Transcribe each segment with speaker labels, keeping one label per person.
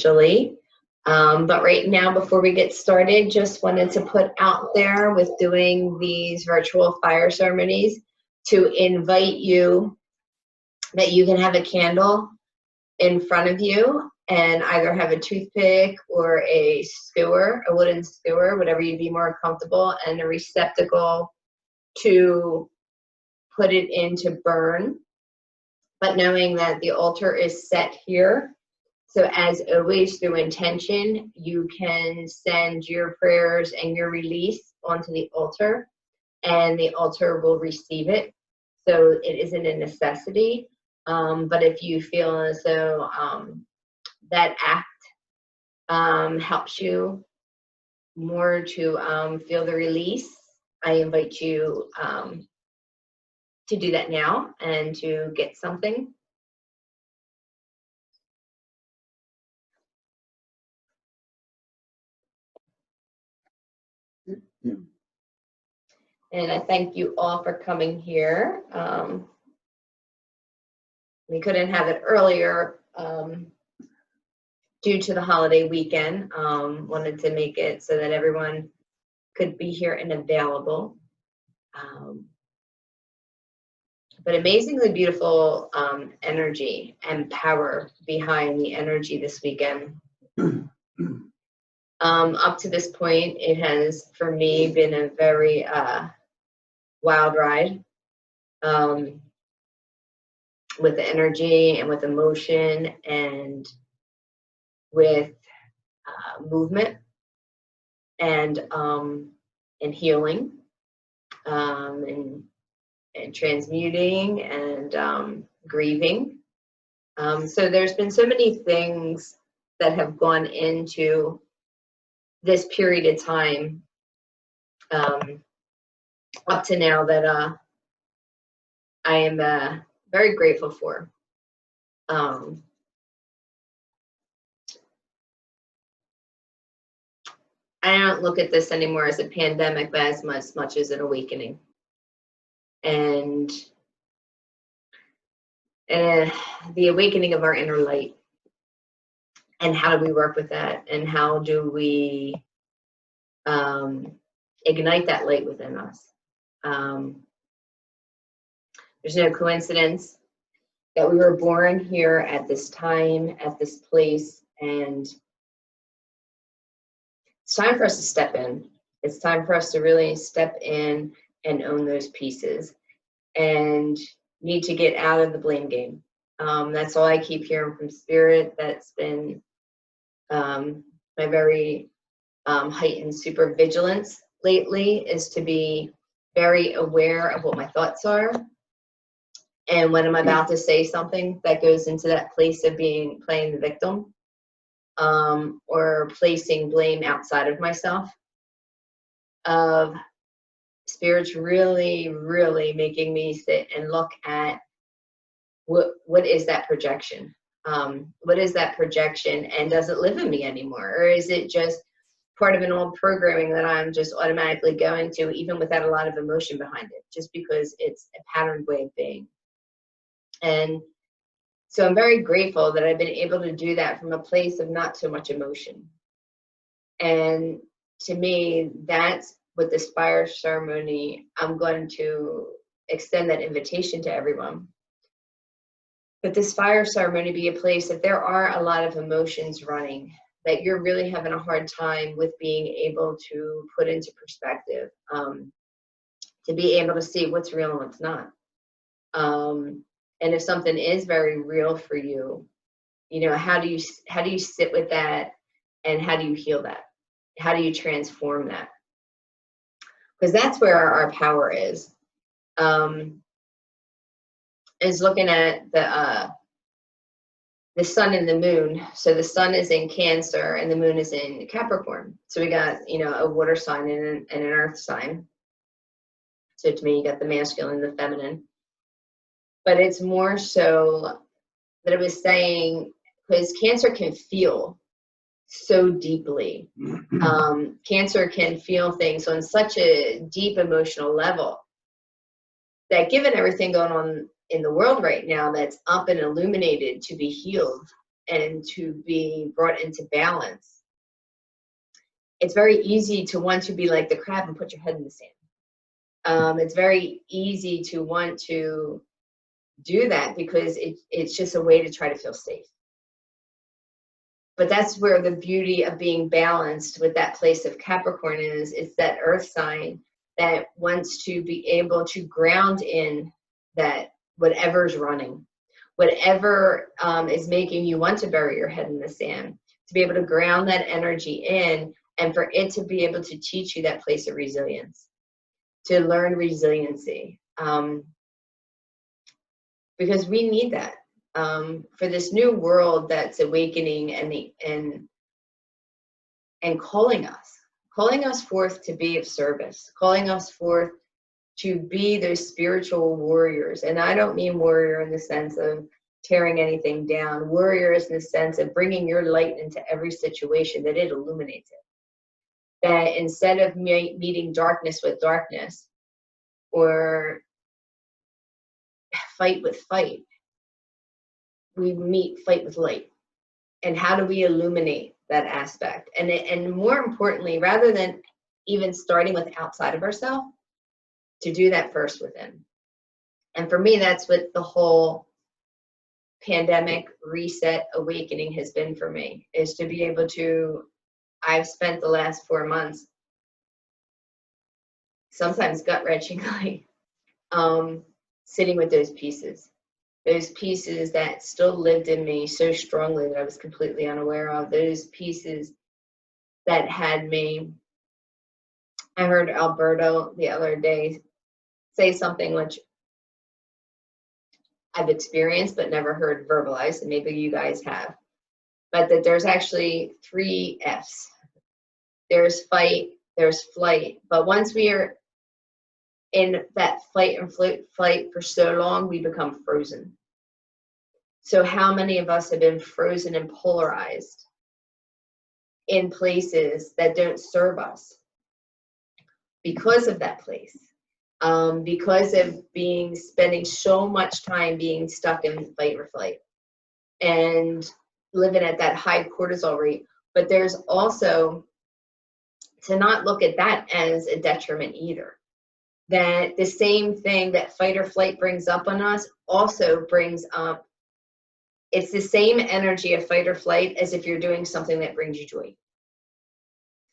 Speaker 1: officially. But right now, before we get started, just wanted to put out there with doing these virtual fire ceremonies to invite you that you can have a candle in front of you and either have a toothpick or a skewer, a wooden skewer, whatever you'd be more comfortable, and a receptacle to put it in to burn. But knowing that the altar is set here, so as always, through intention, you can send your prayers and your release onto the altar, and the altar will receive it. So it isn't a necessity, but if you feel as though that act helps you more to feel the release, I invite you to do that now and to get something. And I thank you all for coming here. We couldn't have it earlier due to the holiday weekend. Wanted to make it so that everyone could be here and available. But amazingly beautiful energy and power behind the energy this weekend. Up to this point, it has, for me, been a very wild ride with energy and with emotion and with movement and healing and transmuting and grieving. So there's been so many things that have gone into this period of time up to now that I am very grateful for. I don't look at this anymore as a pandemic, but as much as an awakening. And the awakening of our inner light. And how do we work with that? And how do we ignite that light within us? There's no coincidence that we were born here at this time, at this place, and it's time for us to step in. It's time for us to really step in and own those pieces and need to get out of the blame game. That's all I keep hearing from Spirit. That's been my very heightened super vigilance lately, is to be very aware of what my thoughts are. And when I'm about to say something that goes into that place of playing the victim, or placing blame outside of myself, of Spirit's really, really making me sit and look at what is that projection? What is that projection, and does it live in me anymore? Or is it just part of an old programming that I'm just automatically going to, even without a lot of emotion behind it, just because it's a patterned way of being? And so I'm very grateful that I've been able to do that from a place of not so much emotion. And to me, that's what this fire ceremony, I'm going to extend that invitation to everyone. But this fire ceremony be a place that there are a lot of emotions running, that you're really having a hard time with being able to put into perspective, to be able to see what's real and what's not. And if something is very real for you, you know, how do you sit with that, and how do you heal that? How do you transform that? Because that's where our power is looking at the sun and the moon. So the sun is in Cancer and the moon is in Capricorn. So we got, you know, a water sign and an earth sign. So to me, you got the masculine and the feminine. But it's more so that it was saying, because Cancer can feel so deeply. Cancer can feel things on such a deep emotional level that, given everything going on in the world right now that's up and illuminated to be healed, and to be brought into balance, it's very easy to want to be like the crab and put your head in the sand. It's very easy to want to do that because it's just a way to try to feel safe. But that's where the beauty of being balanced with that place of Capricorn is. It's that earth sign that wants to be able to ground in that whatever's running, whatever is making you want to bury your head in the sand, to be able to ground that energy in, and for it to be able to teach you that place of resilience, to learn resiliency. Because we need that for this new world that's awakening and calling us forth to be of service, calling us forth to be those spiritual warriors. And I don't mean warrior in the sense of tearing anything down. Warriors in the sense of bringing your light into every situation, that it illuminates it. That instead of meeting darkness with darkness or fight with fight, we meet fight with light. And how do we illuminate that aspect? And more importantly, rather than even starting with outside of ourselves, to do that first within. And for me, that's what the whole pandemic reset awakening has been for me, is to be able to, I've spent the last 4 months, sometimes gut-wrenchingly, sitting with those pieces that still lived in me so strongly that I was completely unaware of, those pieces that had me. I heard Alberto the other day say something which I've experienced but never heard verbalized, and maybe you guys have, but that there's actually 3 F's. There's fight, there's flight, but once we are in that fight and flight for so long, we become frozen. So how many of us have been frozen and polarized in places that don't serve us because of that place? Because of spending so much time being stuck in fight or flight and living at that high cortisol rate. But there's also to not look at that as a detriment either. That the same thing that fight or flight brings up on us also brings up, it's the same energy of fight or flight as if you're doing something that brings you joy.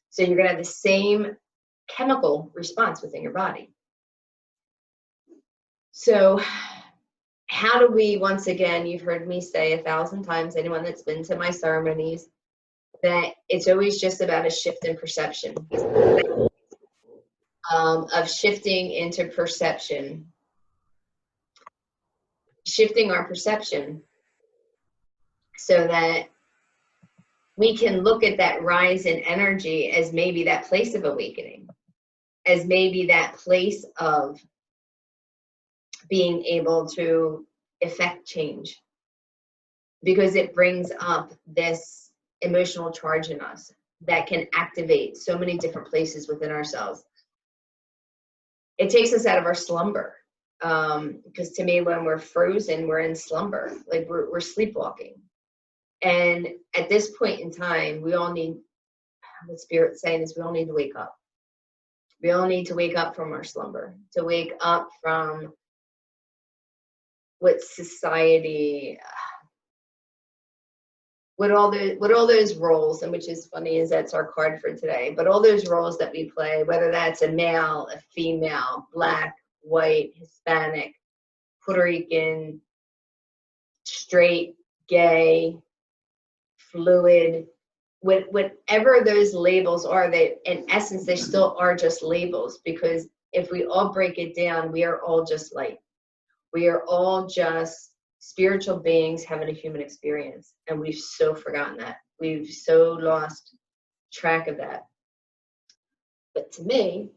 Speaker 1: So you're going to have the same chemical response within your body. So how do we, once again, you've heard me say 1,000 times, anyone that's been to my ceremonies, that it's always just about a shift in perception, of shifting into perception, shifting our perception so that we can look at that rise in energy as maybe that place of awakening, as maybe that place of being able to effect change, because it brings up this emotional charge in us that can activate so many different places within ourselves. It takes us out of our slumber, because to me, when we're frozen, we're in slumber, like we're sleepwalking. And at this point in time, we all need, the Spirit's saying is, we all need to wake up. We all need to wake up from our slumber, to wake up from what society, what all those roles, and which is funny is that's our card for today, but all those roles that we play, whether that's a male, a female, black, white, Hispanic, Puerto Rican, straight, gay, fluid, whatever those labels are, they, in essence, they still are just labels, because if we all break it down, we are all just light. We are all just spiritual beings having a human experience, and we've so forgotten that. We've so lost track of that. But to me,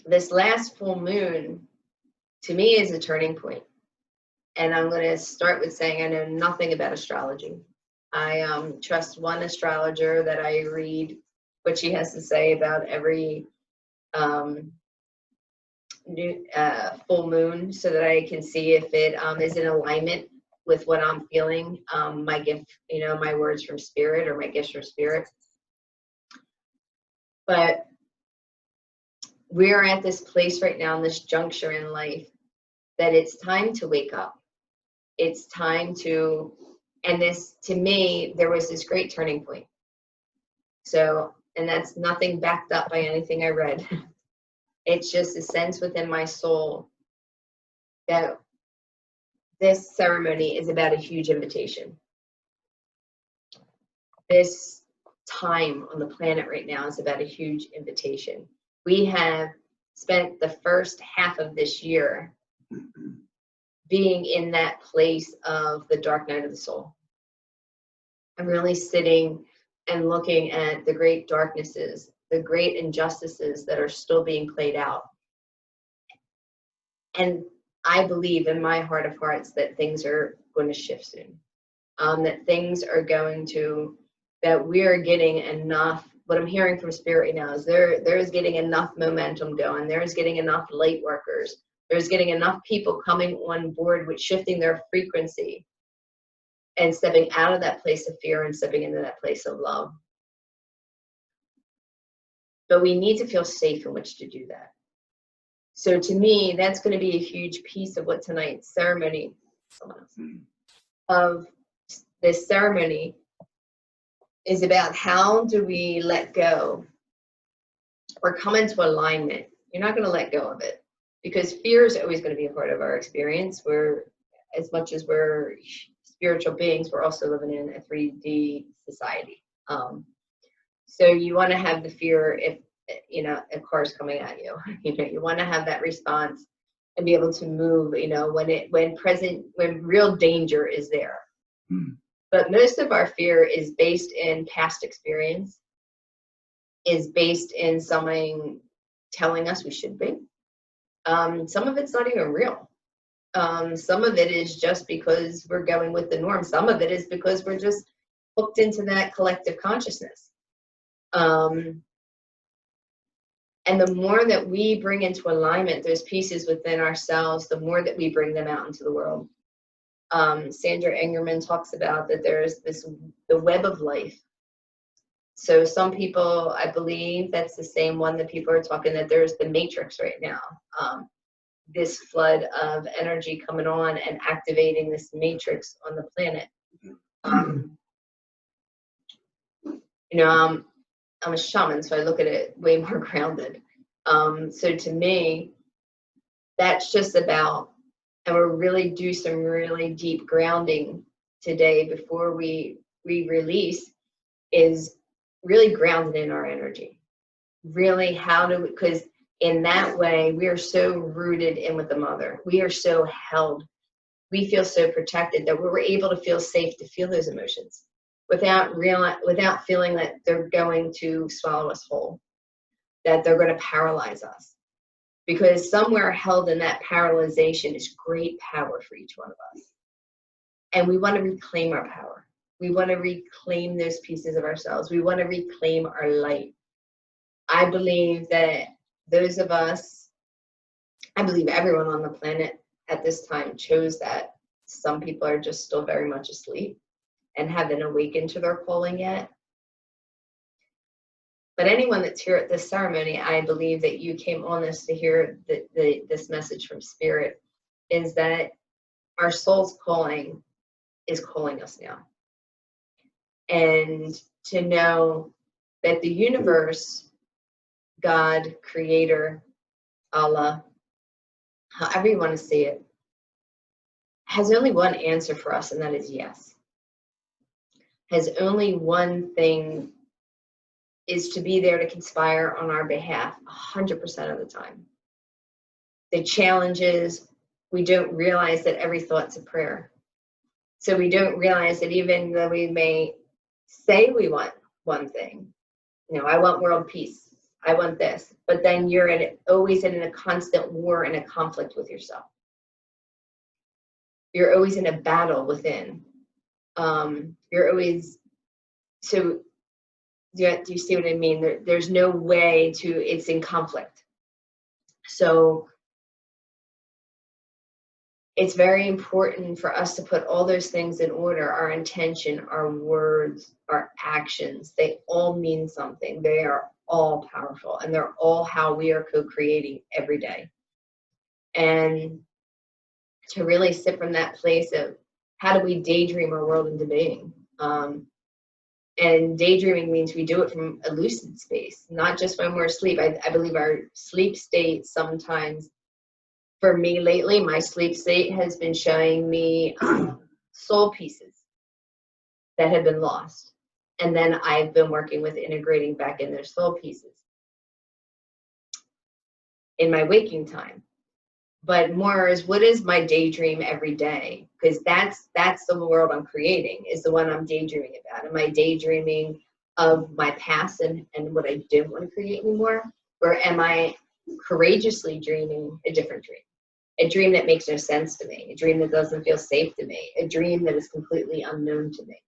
Speaker 1: this last full moon, to me, is a turning point. And I'm going to start with saying I know nothing about astrology. I trust one astrologer that I read what she has to say about every new full moon, so that I can see if it is in alignment with what I'm feeling, my gift, my words from spirit or my gifts from spirit. But we're at this place right now in this juncture in life that it's time to wake up. It's time to, and this, to me, there was this great turning point. So, and that's nothing backed up by anything I read. It's just a sense within my soul that this ceremony is about a huge invitation. This time on the planet right now is about a huge invitation. We have spent the first half of this year being in that place of the dark night of the soul. I'm really sitting and looking at the great darknesses, the great injustices that are still being played out. And I believe in my heart of hearts that things are going to shift soon. That things are going to, that we are getting enough, what I'm hearing from spirit right now is there's getting enough momentum going. There's getting enough light workers. There's getting enough people coming on board with shifting their frequency and stepping out of that place of fear and stepping into that place of love. But we need to feel safe in which to do that. So to me, that's going to be a huge piece of what tonight's ceremony, of this ceremony, is about. How do we let go or come into alignment? You're not going to let go of it, because fear is always going to be a part of our experience. We're, as much as we're spiritual beings, we're also living in a 3D society. So you want to have the fear if, a car's coming at you. You want to have that response and be able to move, when real danger is there. But most of our fear is based in past experience, is based in something telling us we should be. Some of it's not even real. Some of it is just because we're going with the norm. Some of it is because we're just hooked into that collective consciousness. And the more that we bring into alignment those pieces within ourselves, the more that we bring them out into the world. Sandra Engerman talks about that there's the web of life. So some people, I believe that's the same one that people are talking, that there's the matrix right now. This flood of energy coming on and activating this matrix on the planet. I'm a shaman, so I look at it way more grounded. So to me, that's just about, and we'll really do some really deep grounding today before we release, is really grounded in our energy. Really, because in that way, we are so rooted in with the mother. We are so held. We feel so protected that we're able to feel safe to feel those emotions without feeling that they're going to swallow us whole, that they're going to paralyze us. Because somewhere held in that paralyzation is great power for each one of us. And we want to reclaim our power. We want to reclaim those pieces of ourselves. We want to reclaim our light. I believe that those of us, I believe everyone on the planet at this time chose that. Some people are just still very much asleep and haven't awakened to their calling yet. But anyone that's here at this ceremony, I believe that you came on this to hear this message from Spirit, is that our soul's calling is calling us now. And to know that the universe, God, Creator, Allah, however you want to see it, has only one answer for us, and that is yes. Has only one thing, is to be there to conspire on our behalf 100% of the time. The challenge is we don't realize that every thought's a prayer. So we don't realize that even though we may say we want one thing, I want world peace, I want this, but then you're always in a constant war and a conflict with yourself. You're always in a battle within. You're always, so do you see what I mean? There's no way to, it's in conflict. So it's very important for us to put all those things in order. Our intention, our words, our actions, they all mean something. They are all powerful, and they're all how we are co-creating every day. And to really sit from that place of how do we daydream our world into being? And daydreaming means we do it from a lucid space, not just when we're asleep. I believe our sleep state sometimes, for me lately, my sleep state has been showing me soul pieces that have been lost. And then I've been working with integrating back in those soul pieces in my waking time. But more is, what is my daydream every day? Because that's the world I'm creating, is the one I'm daydreaming about. Am I daydreaming of my past and what I didn't want to create anymore? Or am I courageously dreaming a different dream? A dream that makes no sense to me, a dream that doesn't feel safe to me, a dream that is completely unknown to me.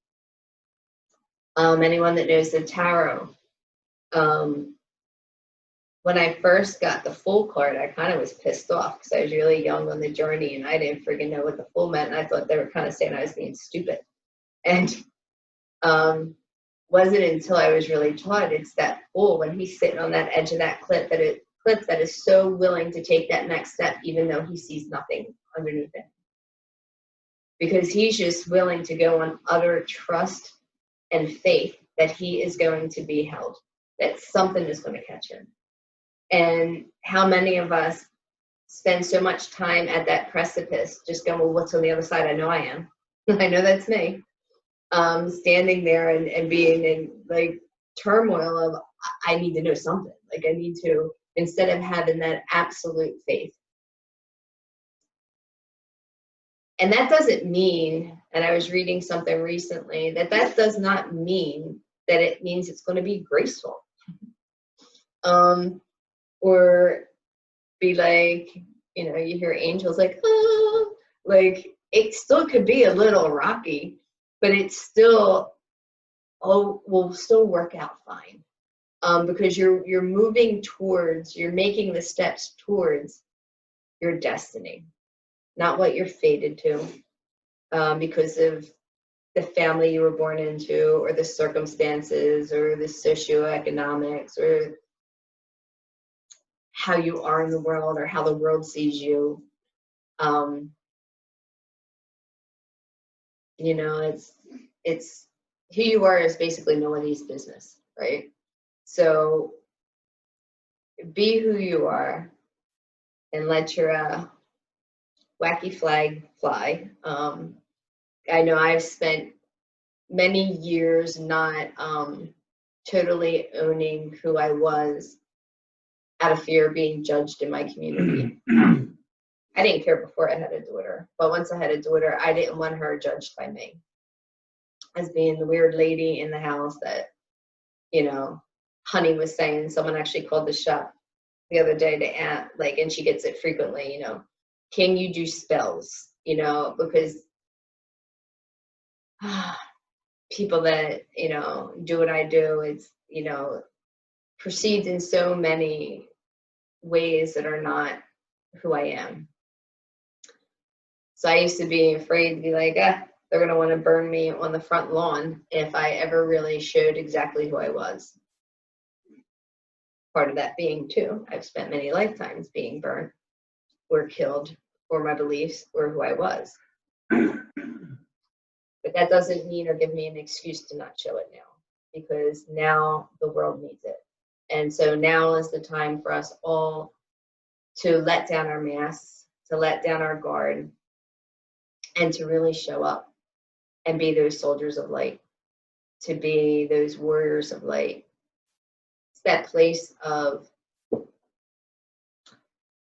Speaker 1: Anyone that knows the tarot, when I first got the Fool card, I kind of was pissed off because I was really young on the journey and I didn't freaking know what the Fool meant. And I thought they were kind of saying I was being stupid. And wasn't until I was really taught it's that Fool, when he's sitting on that edge of that cliff that is so willing to take that next step, even though he sees nothing underneath it. Because he's just willing to go on utter trust and faith that he is going to be held, that something is going to catch him. And how many of us spend so much time at that precipice just going, well, what's on the other side? I know I am. I know that's me. Standing there and being in like turmoil of, I need to know something. Like I need to, instead of having that absolute faith. And that doesn't mean, and I was reading something recently, that does not mean that it means it's going to be graceful. Or be like, you know, you hear angels like, oh, like it still could be a little rocky, but it's still, will still work out fine. Because you're moving towards, you're making the steps towards your destiny, not what you're fated to, because of the family you were born into, or the circumstances, or the socioeconomics, or how you are in the world, or how the world sees you. You know, it's who you are is basically nobody's business, right? So be who you are and let your wacky flag fly. I know I've spent many years not totally owning who I was out of fear of being judged in my community. I didn't care before I had a daughter, but once I had a daughter, I didn't want her judged by me as being the weird lady in the house that, you know, Honey was saying. Someone actually called the shop the other day to aunt, like, and she gets it frequently, you know, can you do spells? You know, because people that, you know, do what I do, it's, you know, perceived in so many ways that are not who I am. So I used to be afraid to be like, they're going to want to burn me on the front lawn if I ever really showed exactly who I was. Part of that being, too, I've spent many lifetimes being burnt or killed for my beliefs or who I was. But that doesn't mean or give me an excuse to not show it now, because now the world needs it. And so now is the time for us all to let down our masks, to let down our guard, and to really show up and be those soldiers of light, to be those warriors of light. It's that place of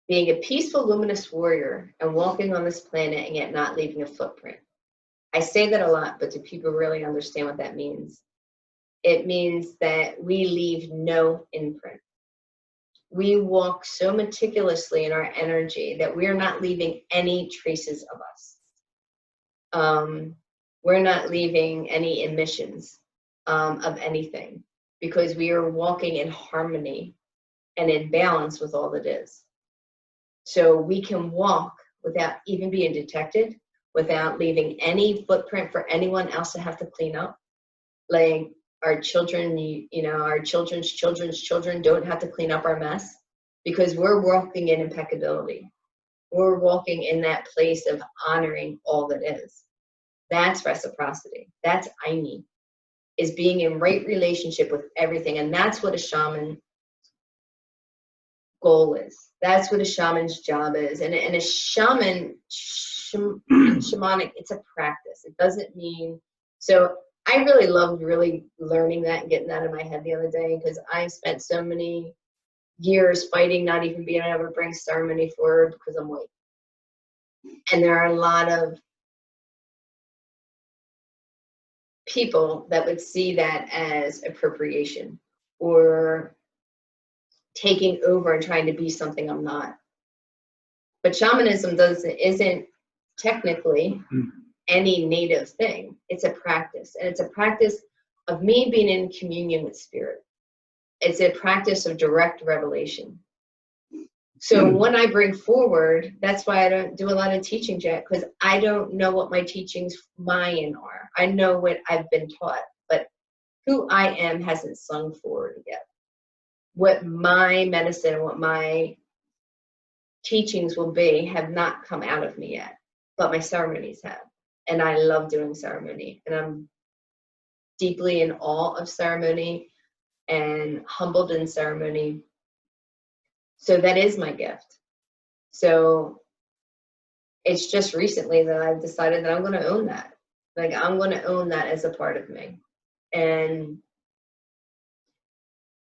Speaker 1: being a peaceful, luminous warrior and walking on this planet and yet not leaving a footprint. I say that a lot, but do people really understand what that means? It means that we leave no imprint. We walk so meticulously in our energy that we're not leaving any traces of us. We're not leaving any emissions of anything, because we are walking in harmony and in balance with all that is. So we can walk without even being detected, without leaving any footprint for anyone else to have to clean up. Like our children, our children's children's children don't have to clean up our mess because we're walking in impeccability. We're walking in that place of honoring all that is. That's reciprocity. That's Aini, is being in right relationship with everything. And that's what a shaman goal is. That's what a shaman's job is. And a shaman, shamanic, it's a practice. It doesn't mean, so I really loved really learning that and getting that in my head the other day, because I spent so many years fighting not even being able to bring ceremony forward because I'm white. And there are a lot of people that would see that as appropriation or taking over and trying to be something I'm not. But shamanism isn't technically any native thing. It's a practice, and it's a practice of me being in communion with spirit. It's a practice of direct revelation. So when I bring forward, that's why I don't do a lot of teaching yet, because I don't know what my teachings mine are. I know what I've been taught, but who I am hasn't sung forward yet. What my medicine and what my teachings will be have not come out of me yet, but my ceremonies have. And I love doing ceremony, and I'm deeply in awe of ceremony and humbled in ceremony. So that is my gift. So it's just recently that I've decided that I'm going to own that. Like, I'm going to own that as a part of me. And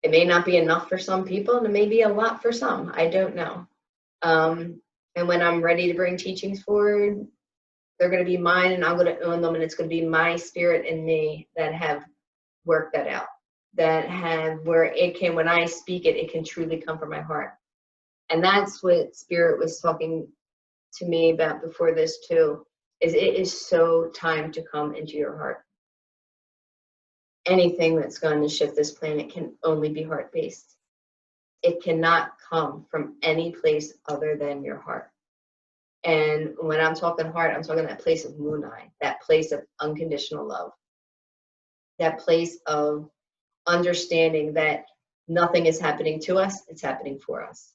Speaker 1: it may not be enough for some people, and it may be a lot for some. I don't know. And when I'm ready to bring teachings forward, they're going to be mine, and I'm going to own them, and it's going to be my spirit and me that have worked that out, that have where it can, when I speak it, it can truly come from my heart. And that's what spirit was talking to me about before this too, is it is so time to come into your heart. Anything that's going to shift this planet can only be heart-based. It cannot come from any place other than your heart. And when I'm talking heart, I'm talking that place of Munai, that place of unconditional love, that place of understanding that nothing is happening to us, it's happening for us.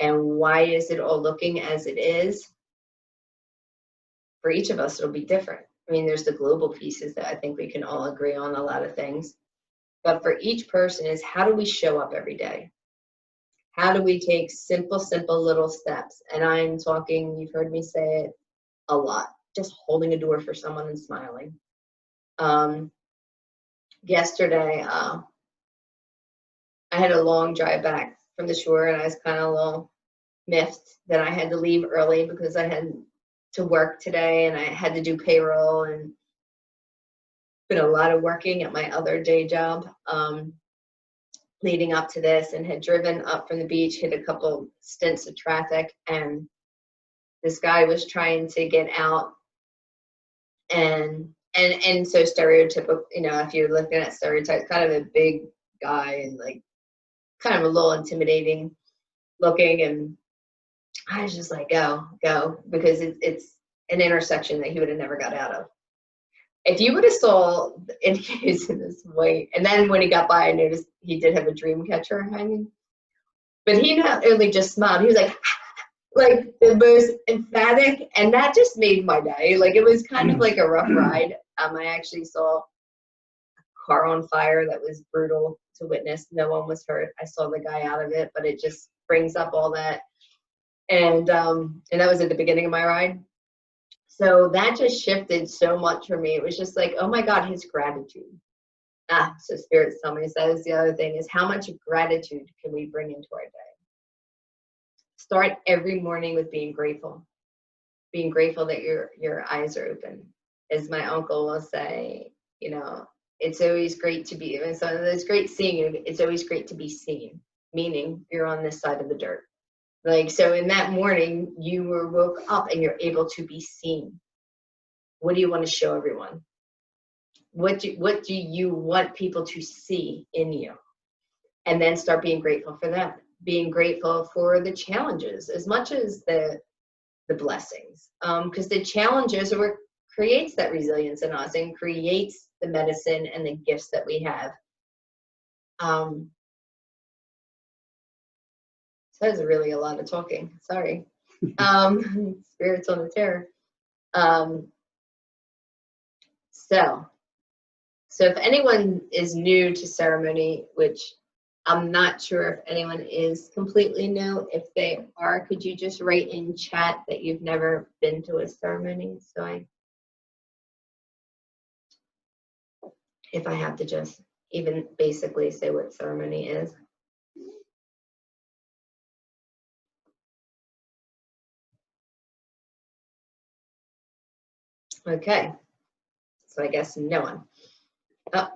Speaker 1: And why is it all looking as it is? For each of us, it'll be different. I mean, there's the global pieces that I think we can all agree on a lot of things. But for each person is, how do we show up every day? How do we take simple little steps? And I'm talking, you've heard me say it a lot, just holding a door for someone and smiling. Yesterday, I had a long drive back from the shore, and I was kind of a little miffed that I had to leave early because I had to work today and I had to do payroll, and been a lot of working at my other day job leading up to this, and had driven up from the beach, hit a couple stints of traffic, and this guy was trying to get out, and so stereotypical, if you're looking at stereotypes, kind of a big guy and like kind of a little intimidating looking, and I was just like, go, because it's an intersection that he would have never got out of. If you would have saw indicators in this white, and then when he got by, I noticed he did have a dream catcher hanging, but he not only just smiled, he was like the most emphatic, and that just made my day. Like, it was kind of like a rough ride. I actually saw a car on fire that was brutal to witness. No one was hurt. I saw the guy out of it, but it just brings up all that. And that was at the beginning of my ride. So that just shifted so much for me. It was just like, oh my God, his gratitude. So spirits tell me, so that was the other thing, is how much gratitude can we bring into our day? Start every morning with being grateful. Being grateful that your eyes are open. As my uncle will say, it's always great to be, and so it's great seeing you. It's always great to be seen, meaning you're on this side of the dirt. Like, so in that morning, you were woke up and you're able to be seen. What do you want to show everyone? What do you want people to see in you? And then start being grateful for that. Being grateful for the challenges, as much as the the blessings, because the challenges are what creates that resilience in us and creates the medicine and the gifts that we have. So that's really a lot of talking. Sorry. Spirits on the terror. So if anyone is new to ceremony, which I'm not sure if anyone is completely new, if they are, could you just write in chat that you've never been to a ceremony? So if I have to just even basically say what ceremony is. Okay, so I guess no one. Oh,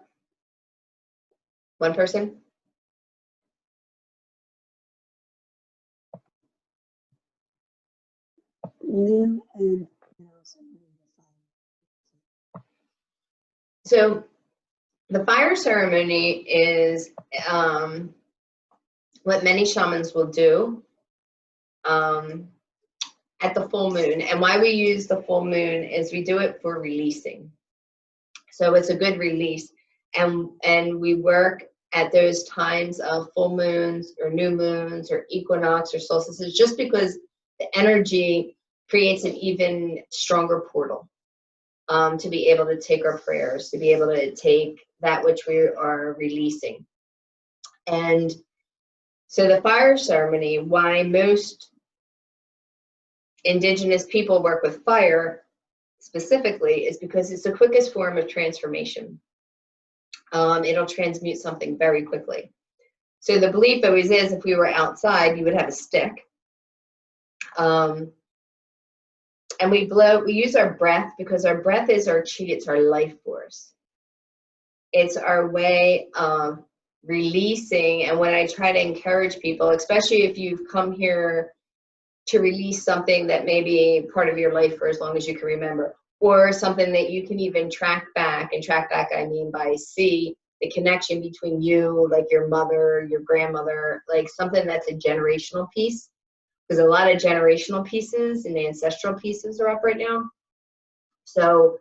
Speaker 1: one person?
Speaker 2: New and
Speaker 1: so the fire ceremony is what many shamans will do at the full moon. And why we use the full moon is we do it for releasing. So it's a good release. And we work at those times of full moons or new moons or equinox or solstices, just because the energy creates an even stronger portal to be able to take our prayers, to be able to take that which we are releasing. And so the fire ceremony, why most indigenous people work with fire specifically, is because it's the quickest form of transformation. It'll transmute something very quickly. So the belief always is, if we were outside, you would have a stick. And we use our breath, because our breath is our chi, it's our life force. It's our way of releasing. And when I try to encourage people, especially if you've come here to release something that may be part of your life for as long as you can remember, or something that you can even track back, and track back I mean by see the connection between you, like your mother, your grandmother, like something that's a generational piece, because a lot of generational pieces and ancestral pieces are up right now. So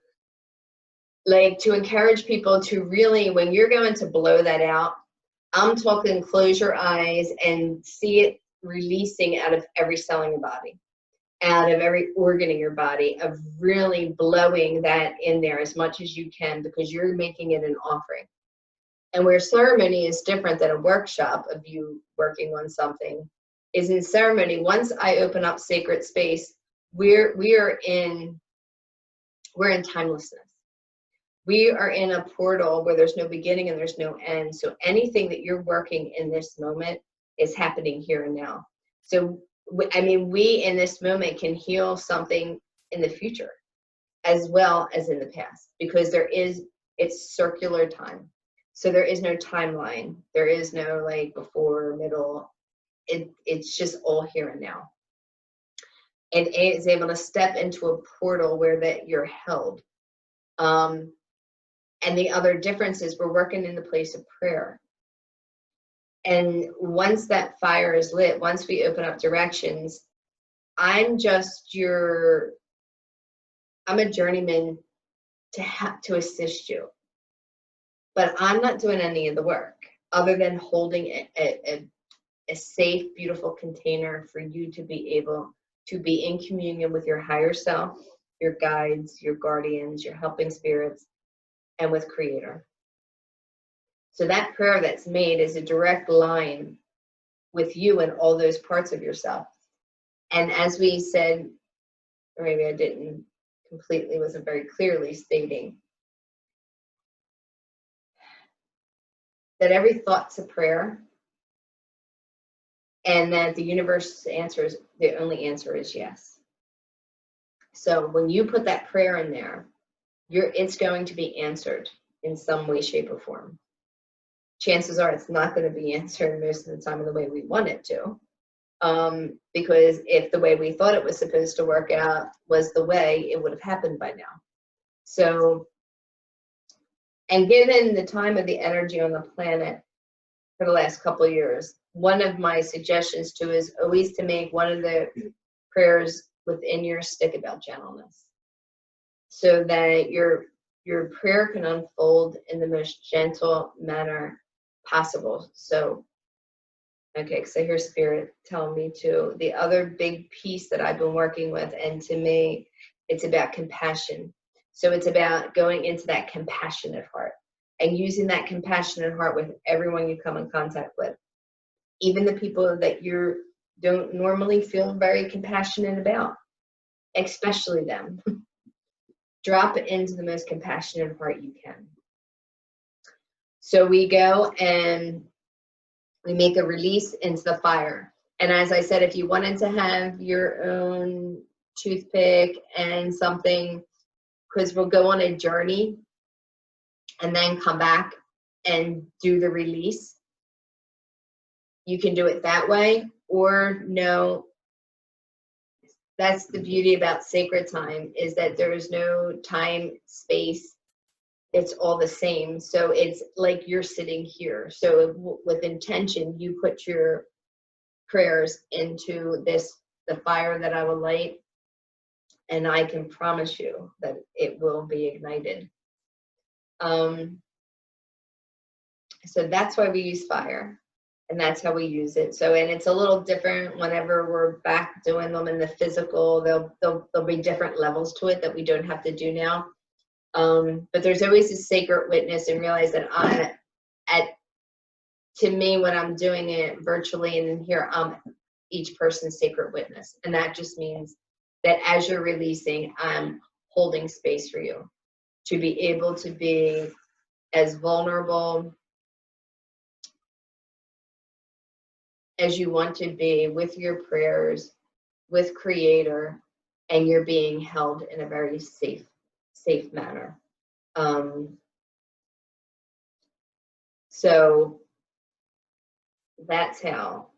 Speaker 1: like to encourage people to really, when you're going to blow that out, I'm talking close your eyes and see it releasing out of every cell in your body, out of every organ in your body, of really blowing that in there as much as you can, because you're making it an offering. And where ceremony is different than a workshop of you working on something, is in ceremony, once I open up sacred space, we're in timelessness. We are in a portal where there's no beginning and there's no end. So anything that you're working in this moment is happening here and now. So I mean, we in this moment can heal something in the future as well as in the past, because it's circular time. So there is no timeline. There is no like before, middle. It's just all here and now. And it is able to step into a portal where that you're held. And the other difference is we're working in the place of prayer. And once that fire is lit, once we open up directions, I'm a journeyman to assist you. But I'm not doing any of the work other than holding a safe, beautiful container for you to be able to be in communion with your higher self, your guides, your guardians, your helping spirits, and with Creator. So that prayer that's made is a direct line with you and all those parts of yourself. And as we said, or maybe I didn't completely, wasn't very clearly stating, that every thought's a prayer, and that the universe's answers, the only answer is yes. So when you put that prayer in there, it's going to be answered in some way, shape, or form. Chances are it's not going to be answered most of the time in the way we want it to. Because if the way we thought it was supposed to work out was the way, it would have happened by now. So, and given the time of the energy on the planet for the last couple of years, one of my suggestions too is always to make one of the prayers within your stick about gentleness, so that your prayer can unfold in the most gentle manner possible. So, okay, so here's Spirit telling me too. The other big piece that I've been working with, and to me, it's about compassion. So it's about going into that compassionate heart and using that compassionate heart with everyone you come in contact with, even the people that you don't normally feel very compassionate about, especially them. Drop it into the most compassionate heart you can. So we go and we make a release into the fire. And as I said, if you wanted to have your own toothpick and something, because we'll go on a journey and then come back and do the release, you can do it that way. Or no, that's the beauty about sacred time, is that there is no time, space, it's all the same. So it's like you're sitting here. So with intention, you put your prayers into the fire that I will light, and I can promise you that it will be ignited. So that's why we use fire, and that's how we use it. So, and it's a little different whenever we're back doing them in the physical. There'll be different levels to it that we don't have to do now. But there's always a sacred witness, and realize that to me, when I'm doing it virtually and here, I'm each person's sacred witness. And that just means that as you're releasing, I'm holding space for you to be able to be as vulnerable as you want to be with your prayers, with Creator, and you're being held in a very safe manner. So that's how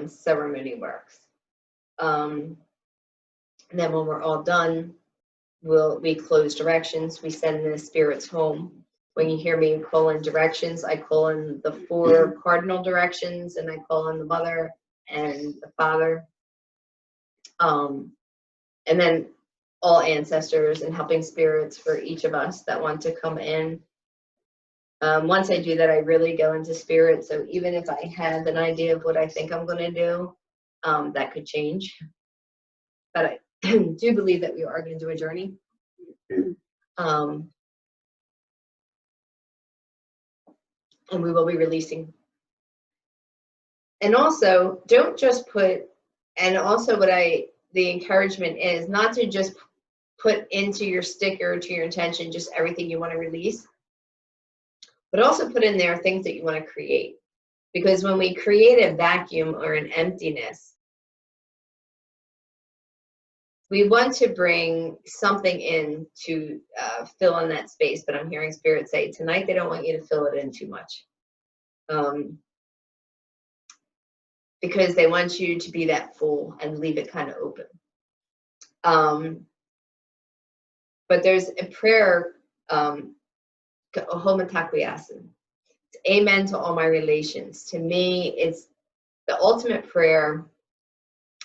Speaker 1: ceremony works. And then when we're all done, we close directions. We send the spirits home. When you hear me call in directions, I call in the 4 cardinal directions, and I call in the Mother and the Father. And then all ancestors and helping spirits for each of us that want to come in. Once I do that, I really go into spirit. So even if I have an idea of what I think I'm going to do, that could change. But I do believe that we are going to do a journey. And we will be releasing. And also, don't just put, and also the encouragement is not to just put into your sticker, to your intention, just everything you want to release, but also put in there things that you want to create. Because when we create a vacuum or an emptiness, we want to bring something in to fill in that space. But I'm hearing Spirit say tonight they don't want you to fill it in too much. Because they want you to be that full and leave it kind of open. But there's a prayer, Homotaquiasin. Amen to all my relations. To me, it's the ultimate prayer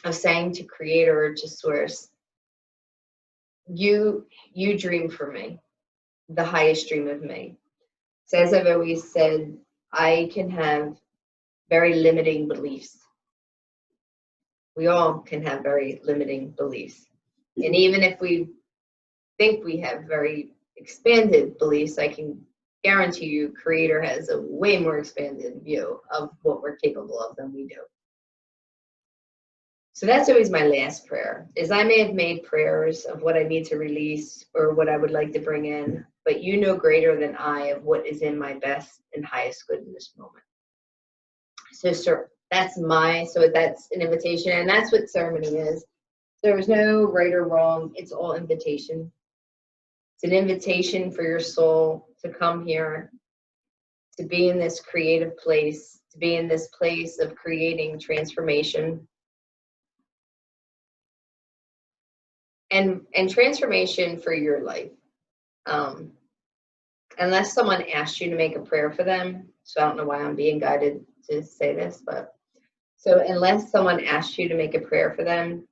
Speaker 1: of saying to Creator, to Source, you dream for me, the highest dream of me. So as I've always said, I can have very limiting beliefs. We all can have very limiting beliefs. And even if we think we have very expanded beliefs, I can guarantee you Creator has a way more expanded view of what we're capable of than we do. So that's always my last prayer, is I may have made prayers of what I need to release or what I would like to bring in, but you know greater than I of what is in my best and highest good in this moment. So sir, that's an invitation, and that's what ceremony is. There's no right or wrong, it's all invitation. It's an invitation for your soul to come here, to be in this creative place, to be in this place of creating transformation. And transformation for your life. Unless someone asked you to make a prayer for them, so I don't know why I'm being guided to say this, but so unless someone asked you to make a prayer for them,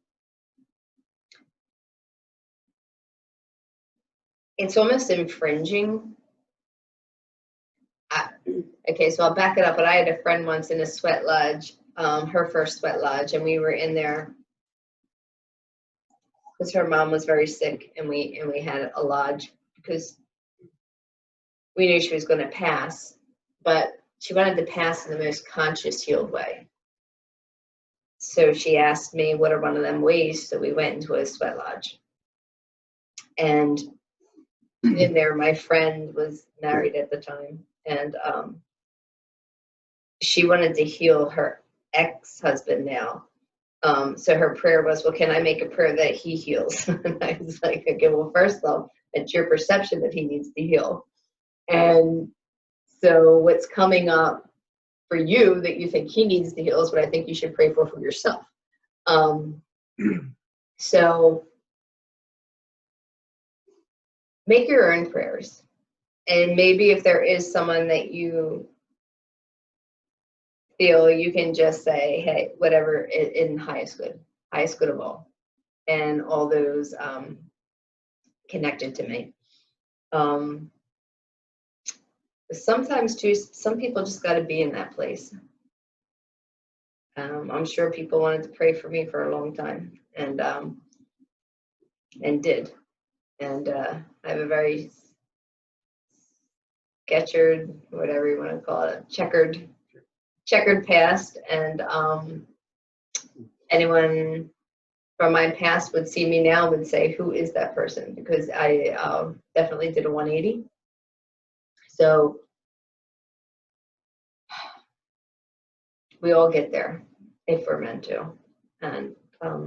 Speaker 1: it's almost infringing. Okay, so I'll back it up. But I had a friend once in a sweat lodge, her first sweat lodge, and we were in there because her mom was very sick, and we had a lodge because we knew she was going to pass, but she wanted to pass in the most conscious, healed way. So she asked me, what are one of them ways? So we went into a sweat lodge. And in there, my friend was married at the time, and she wanted to heal her ex-husband now. So her prayer was, well, can I make a prayer that he heals? And I was like, okay, well, first off, it's your perception that he needs to heal. And so what's coming up for you that you think he needs to heal is what I think you should pray for yourself. So make your own prayers. And maybe if there is someone that you feel, you can just say, hey, whatever, in highest good of all, and all those connected to me. Sometimes too, some people just got to be in that place. I'm sure people wanted to pray for me for a long time, and did. And I have a very sketchered, whatever you want to call it, checkered past, and anyone from my past would see me now would say, who is that person? Because I definitely did a 180. So we all get there if we're meant to. And I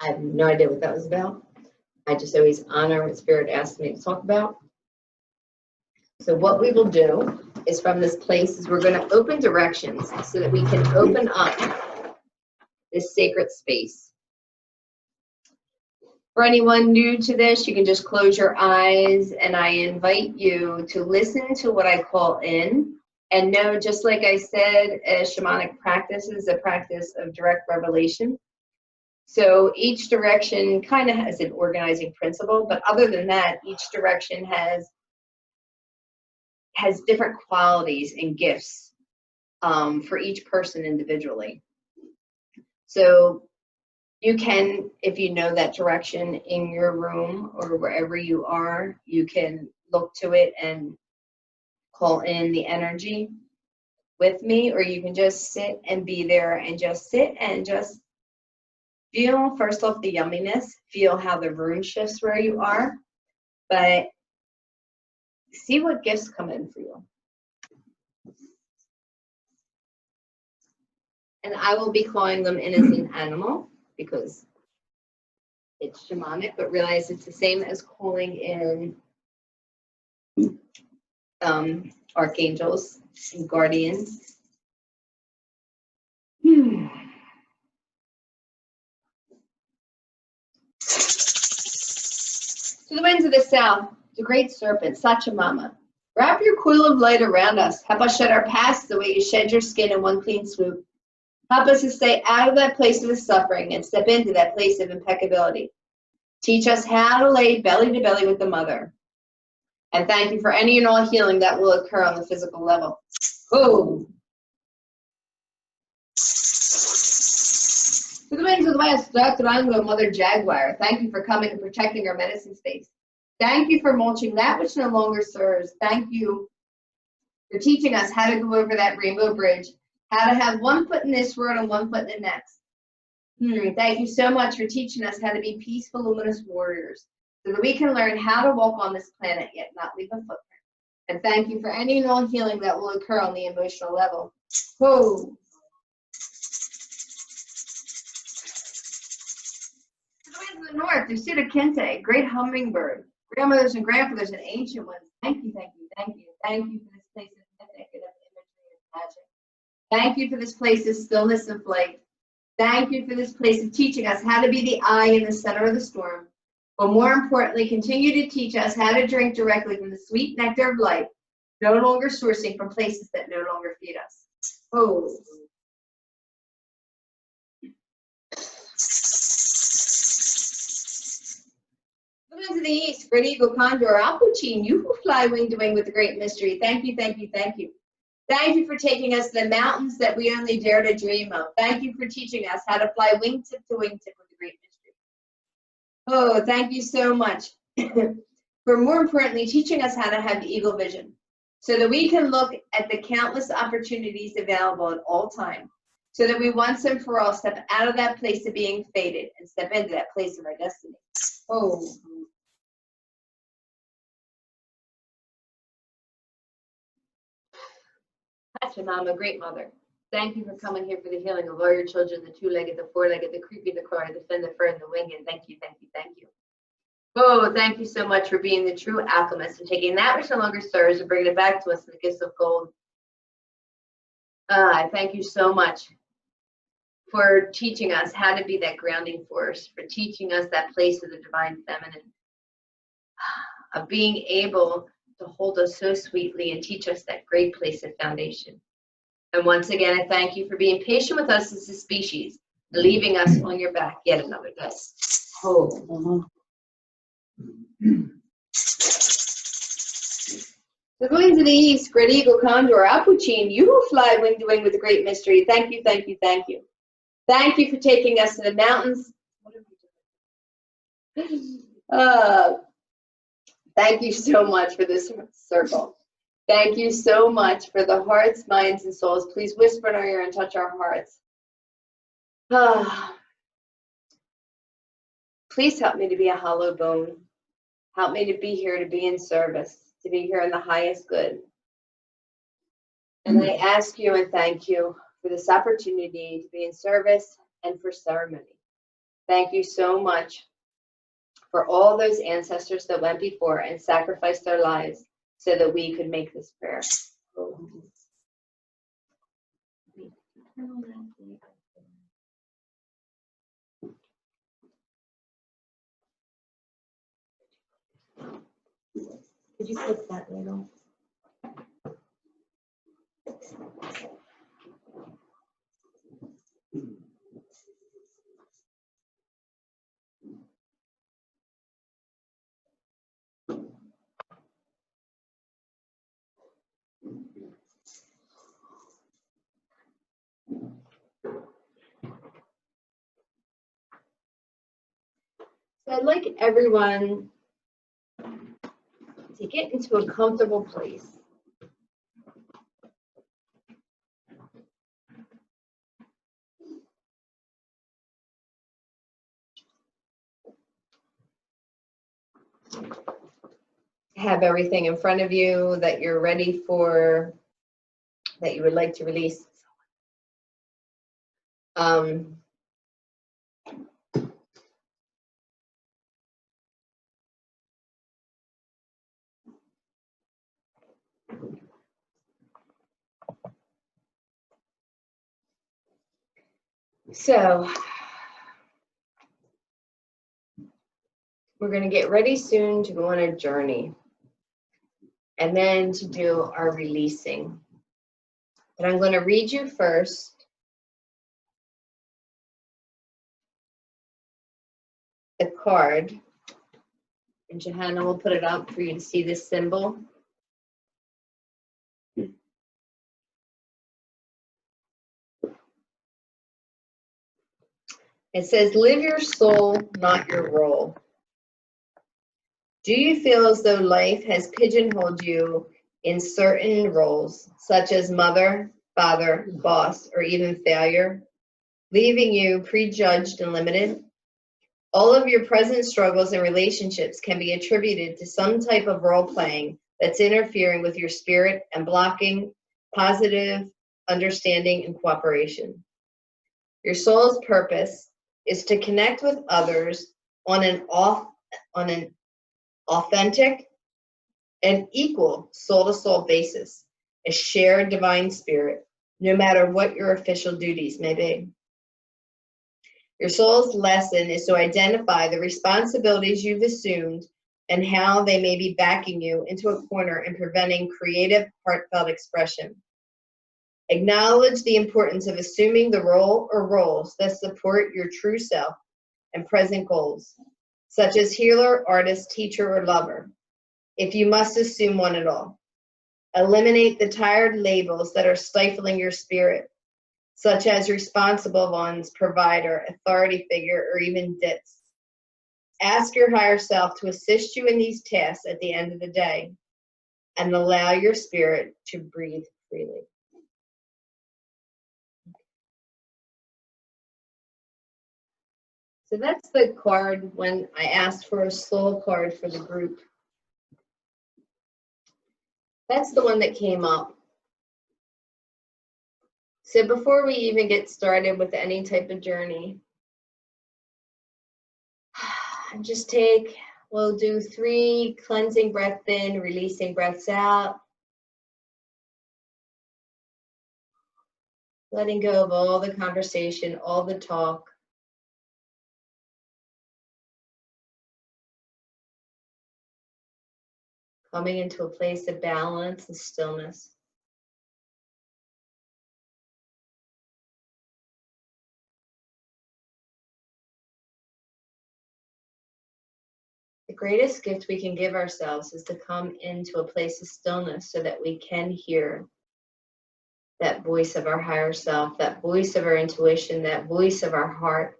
Speaker 1: have no idea what that was about. I just always honor what Spirit asked me to talk about. So what we will do is, from this place, is we're going to open directions so that we can open up this sacred space. For anyone new to this, you can just close your eyes, and I invite you to listen to what I call in, and know, just like I said, a shamanic practice is a practice of direct revelation. So each direction kind of has an organizing principle, but other than that, each direction has different qualities and gifts for each person individually. So you can, if you know that direction in your room or wherever you are, you can look to it and call in the energy with me, or you can just sit and be there and just sit and just feel, first off, the yumminess, feel how the room shifts where you are, but see what gifts come in for you. And I will be calling them innocent animal because it's shamanic, but realize it's the same as calling in archangels and guardians. To the winds of the south, the great serpent, Sachamama, wrap your coil of light around us. Help us shed our past the way you shed your skin in one clean swoop. Help us to stay out of that place of suffering and step into that place of impeccability. Teach us how to lay belly to belly with the mother. And thank you for any and all healing that will occur on the physical level. Oh. To the winds of the west, Dr. Rango, Mother Jaguar, thank you for coming and protecting our medicine space. Thank you for mulching that which no longer serves. Thank you for teaching us how to go over that rainbow bridge, how to have one foot in this world and one foot in the next. Thank you so much for teaching us how to be peaceful, luminous warriors, so that we can learn how to walk on this planet yet not leave a footprint. And thank you for any and all healing that will occur on the emotional level. Whoa. To the winds of the north, Usita Kente, great hummingbird, grandmothers and grandfathers and ancient ones. Thank you, thank you, thank you. Thank you for this place of mythic and of imagery and magic. Thank you for this place of stillness and flight. Thank you for this place of teaching us how to be the eye in the center of the storm. But more importantly, continue to teach us how to drink directly from the sweet nectar of life, no longer sourcing from places that no longer feed us. Oh. The Winds of the East, Spread Eagle, Condor, Alpuchin, you who fly wing to wing with the great mystery. Thank you, thank you, thank you. Thank you for taking us to the mountains that we only dare to dream of. Thank you for teaching us how to fly wingtip to wingtip with the great mystery. Oh, thank you so much for more importantly teaching us how to have eagle vision so that we can look at the countless opportunities available at all times, so that we once and for all step out of that place of being fated and step into that place of our destiny. Oh. Pastor Mom, a great mother. Thank you for coming here for the healing of all your children, the two-legged, the four-legged, the creepy, the crawler, the fin, the fur, and the wing. And thank you, thank you, thank you. Oh, thank you so much for being the true alchemist and taking that which no longer serves and bringing it back to us in the gifts of gold. I thank you so much for teaching us how to be that grounding force, for teaching us that place of the divine feminine, of being able to hold us so sweetly and teach us that great place of foundation. And once again, I thank you for being patient with us as a species, leaving us on your back yet another day. Oh. The Winds of the East, Spread Eagle, Condor, Alpuchin, you who fly wing to wing with the great mystery. Thank you, thank you, thank you. Thank you for taking us to the mountains. What are we doing? Thank you so much for this circle. Thank you so much for the hearts, minds, and souls. Please whisper in our ear and touch our hearts. Please help me to be a hollow bone. Help me to be here, to be in service, to be here in the highest good. And I ask you and thank you for this opportunity to be in service and for ceremony. Thank you so much for all those ancestors that went before and sacrificed their lives so that we could make this prayer. Could you click that little? So I'd like everyone to get into a comfortable place. Have everything in front of you that you're ready for, that you would like to release. So we're going to get ready soon to go on a journey and then to do our releasing. But I'm going to read you first the card, and Johanna will put it up for you to see this symbol. It says, live your soul, not your role. Do you feel as though life has pigeonholed you in certain roles, such as mother, father, boss, or even failure, leaving you prejudged and limited? All of your present struggles and relationships can be attributed to some type of role playing that's interfering with your spirit and blocking positive understanding and cooperation. Your soul's purpose is to connect with others on an authentic and equal soul-to-soul basis, a shared divine spirit, no matter what your official duties may be. Your soul's lesson is to identify the responsibilities you've assumed and how they may be backing you into a corner and preventing creative, heartfelt expression. Acknowledge the importance of assuming the role or roles that support your true self and present goals. such as healer, artist, teacher, or lover, if you must assume one at all. Eliminate the tired labels that are stifling your spirit, such as responsible ones, provider, authority figure, or even DITS. Ask your higher self to assist you in these tasks at the end of the day, and allow your spirit to breathe freely. So that's the card when I asked for a soul card for the group. That's the one that came up. So before we even get started with any type of journey, just we'll do 3 cleansing breaths in, releasing breaths out. Letting go of all the conversation, all the talk. Coming into a place of balance and stillness. The greatest gift we can give ourselves is to come into a place of stillness so that we can hear that voice of our higher self, that voice of our intuition, that voice of our heart.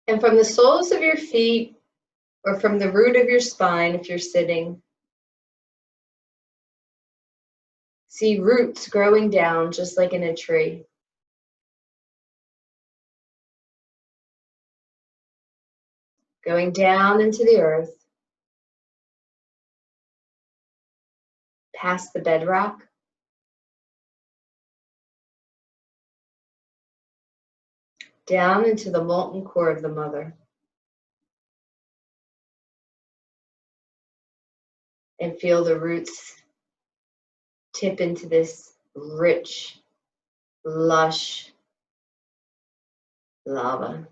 Speaker 1: And from the soles of your feet, or from the root of your spine, if you're sitting, see roots growing down just like in a tree. Going down into the earth, past the bedrock, down into the molten core of the mother. And feel the roots tip into this rich, lush lava.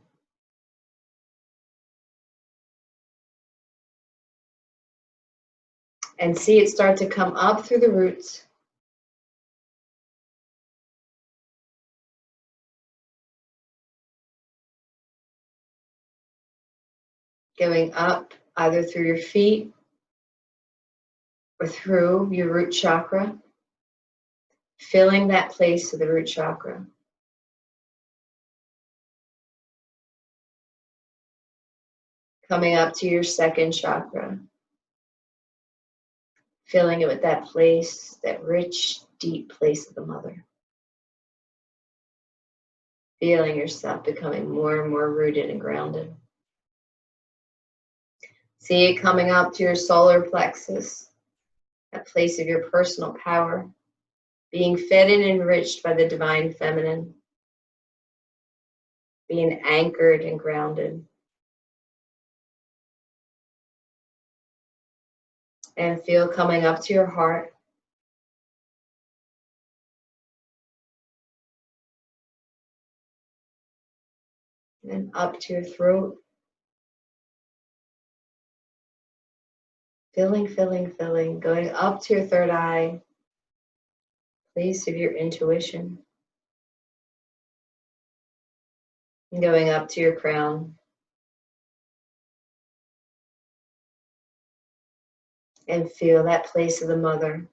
Speaker 1: And see it start to come up through the roots. Going up either through your feet or through your root chakra, filling that place of the root chakra. Coming up to your second chakra, filling it with that place, that rich, deep place of the mother. Feeling yourself becoming more and more rooted and grounded. See it coming up to your solar plexus, that place of your personal power, being fed and enriched by the divine feminine, being anchored and grounded. And feel coming up to your heart. And up to your throat. Filling, filling, filling, going up to your third eye, place of your intuition. And going up to your crown. And feel that place of the mother.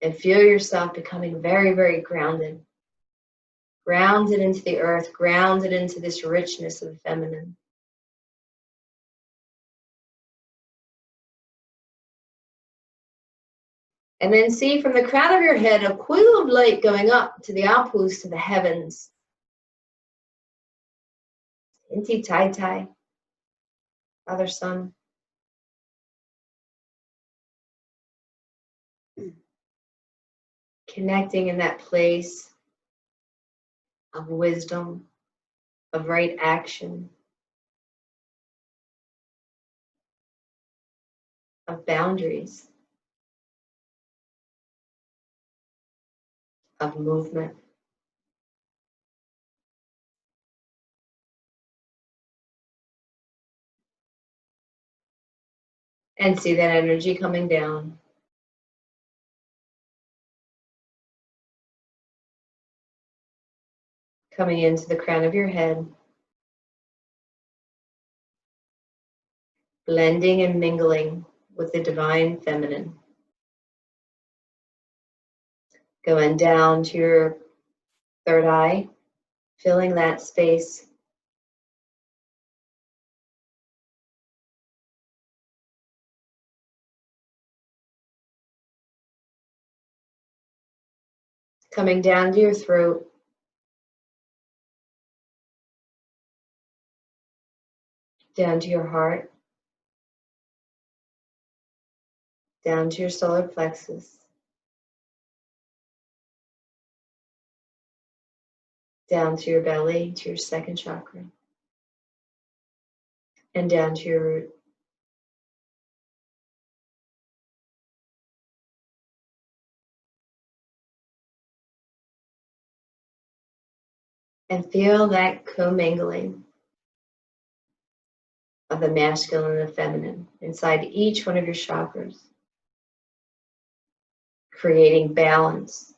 Speaker 1: And feel yourself becoming very, very grounded. Grounded into the earth, grounded into this richness of the feminine. And then see from the crown of your head a coil of light going up to the outpost to the heavens. Inti Tai Tai, Father Sun. Connecting in that place of wisdom, of right action, of boundaries, of movement. And see that energy coming down coming into the crown of your head, blending and mingling with the divine feminine. Going down to your third eye, filling that space. Coming down to your throat. Down to your heart. Down to your solar plexus. Down to your belly, to your second chakra. And down to your root. And feel that commingling of the masculine and the feminine inside each one of your chakras, creating balance,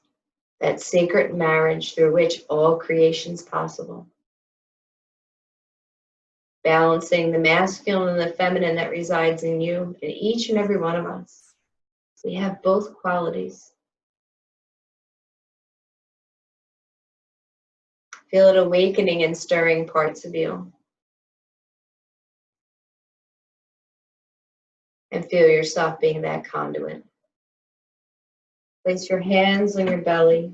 Speaker 1: that sacred marriage through which all creation is possible. Balancing the masculine and the feminine that resides in you, in each and every one of us. We have both qualities. Feel it awakening and stirring parts of you. And feel yourself being that conduit. Place your hands on your belly,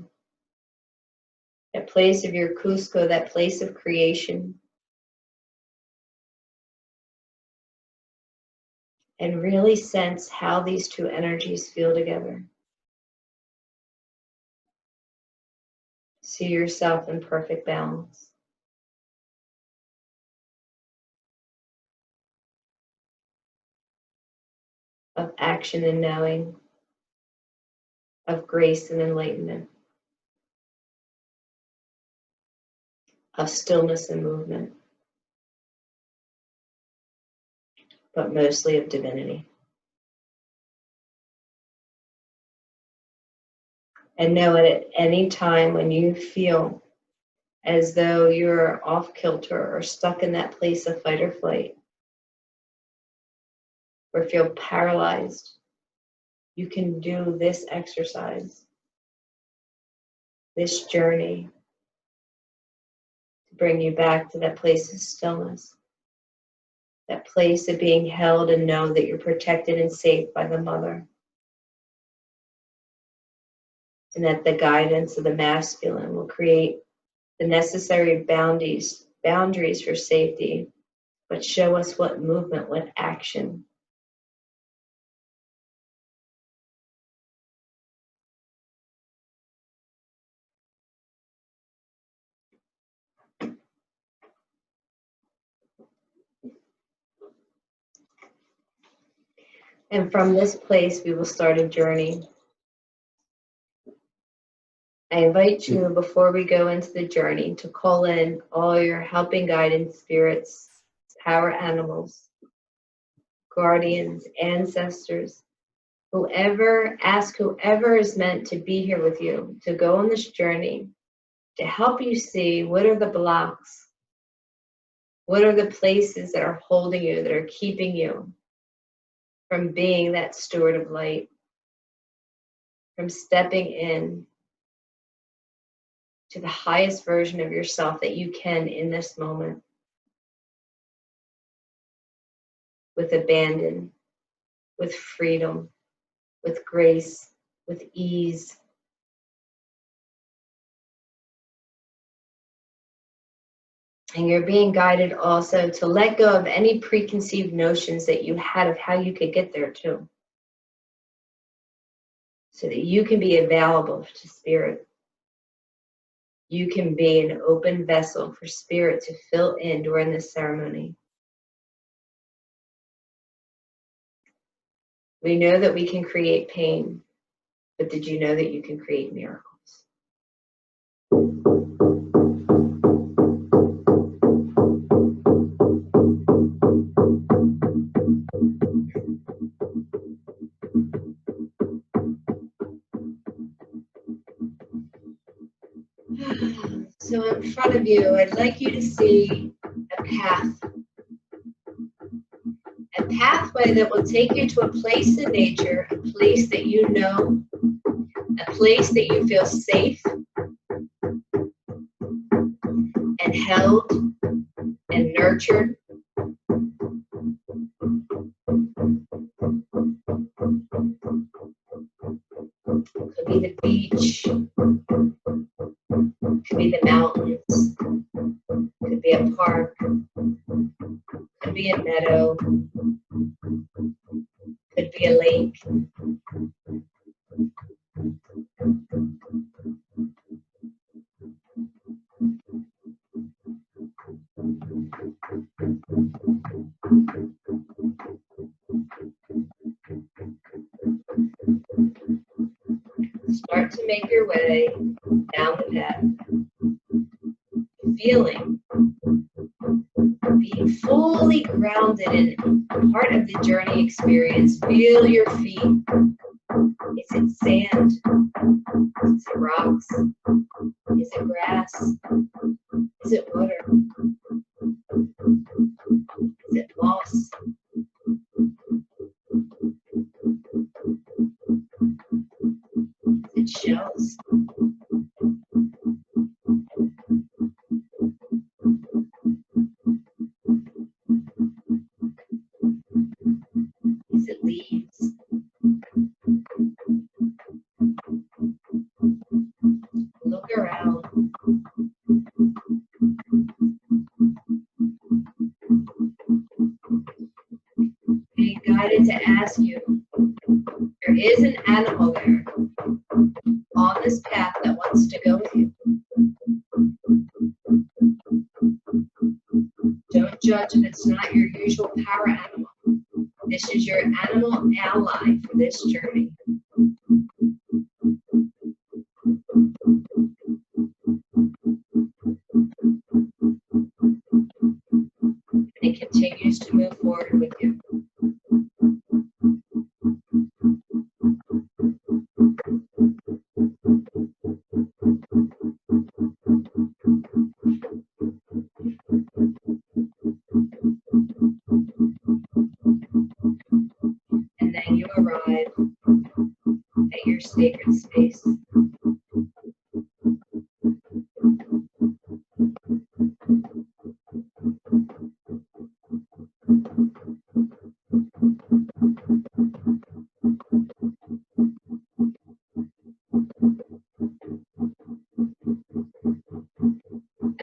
Speaker 1: that place of your Cusco, that place of creation. And really sense how these two energies feel together. See yourself in perfect balance. Of action and knowing, of grace and enlightenment, of stillness and movement, but mostly of divinity. And know it at any time when you feel as though you're off kilter or stuck in that place of fight or flight, or feel paralyzed, you can do this exercise, this journey, to bring you back to that place of stillness, that place of being held and know that you're protected and safe by the mother. And that the guidance of the masculine will create the necessary boundaries for safety, but show us what movement, what action. And from this place, we will start a journey. I invite you, before we go into the journey, to call in all your helping guidance spirits, power animals, guardians, ancestors, whoever is meant to be here with you, to go on this journey, to help you see what are the blocks, what are the places that are holding you, that are keeping you from being that steward of light, from stepping in to the highest version of yourself that you can in this moment, with abandon, with freedom, with grace, with ease. And you're being guided also to let go of any preconceived notions that you had of how you could get there too, so that you can be available to spirit. You can be an open vessel for spirit to fill in during this ceremony. We know that we can create pain, but did you know that you can create miracles? So in front of you, I'd like you to see a path. A pathway that will take you to a place in nature, a place that you know, a place that you feel safe and held and nurtured. Could be the beach, could be the mountains, could be a park, could be a meadow, could be a lake. Start to make your way down the path, feeling, being fully grounded in part of the journey experience. Feel your feet. Is it sand? Is it rocks? Is it grass? Is it water? Is it moss? Is it shells? Is it leaves? Look around. Being guided to ask you, there is an animal there on this path that wants to go with you. Don't judge if it's not your usual power animal. This is your animal ally for this journey. And it continues to move forward with you. And then you arrive at your sacred space.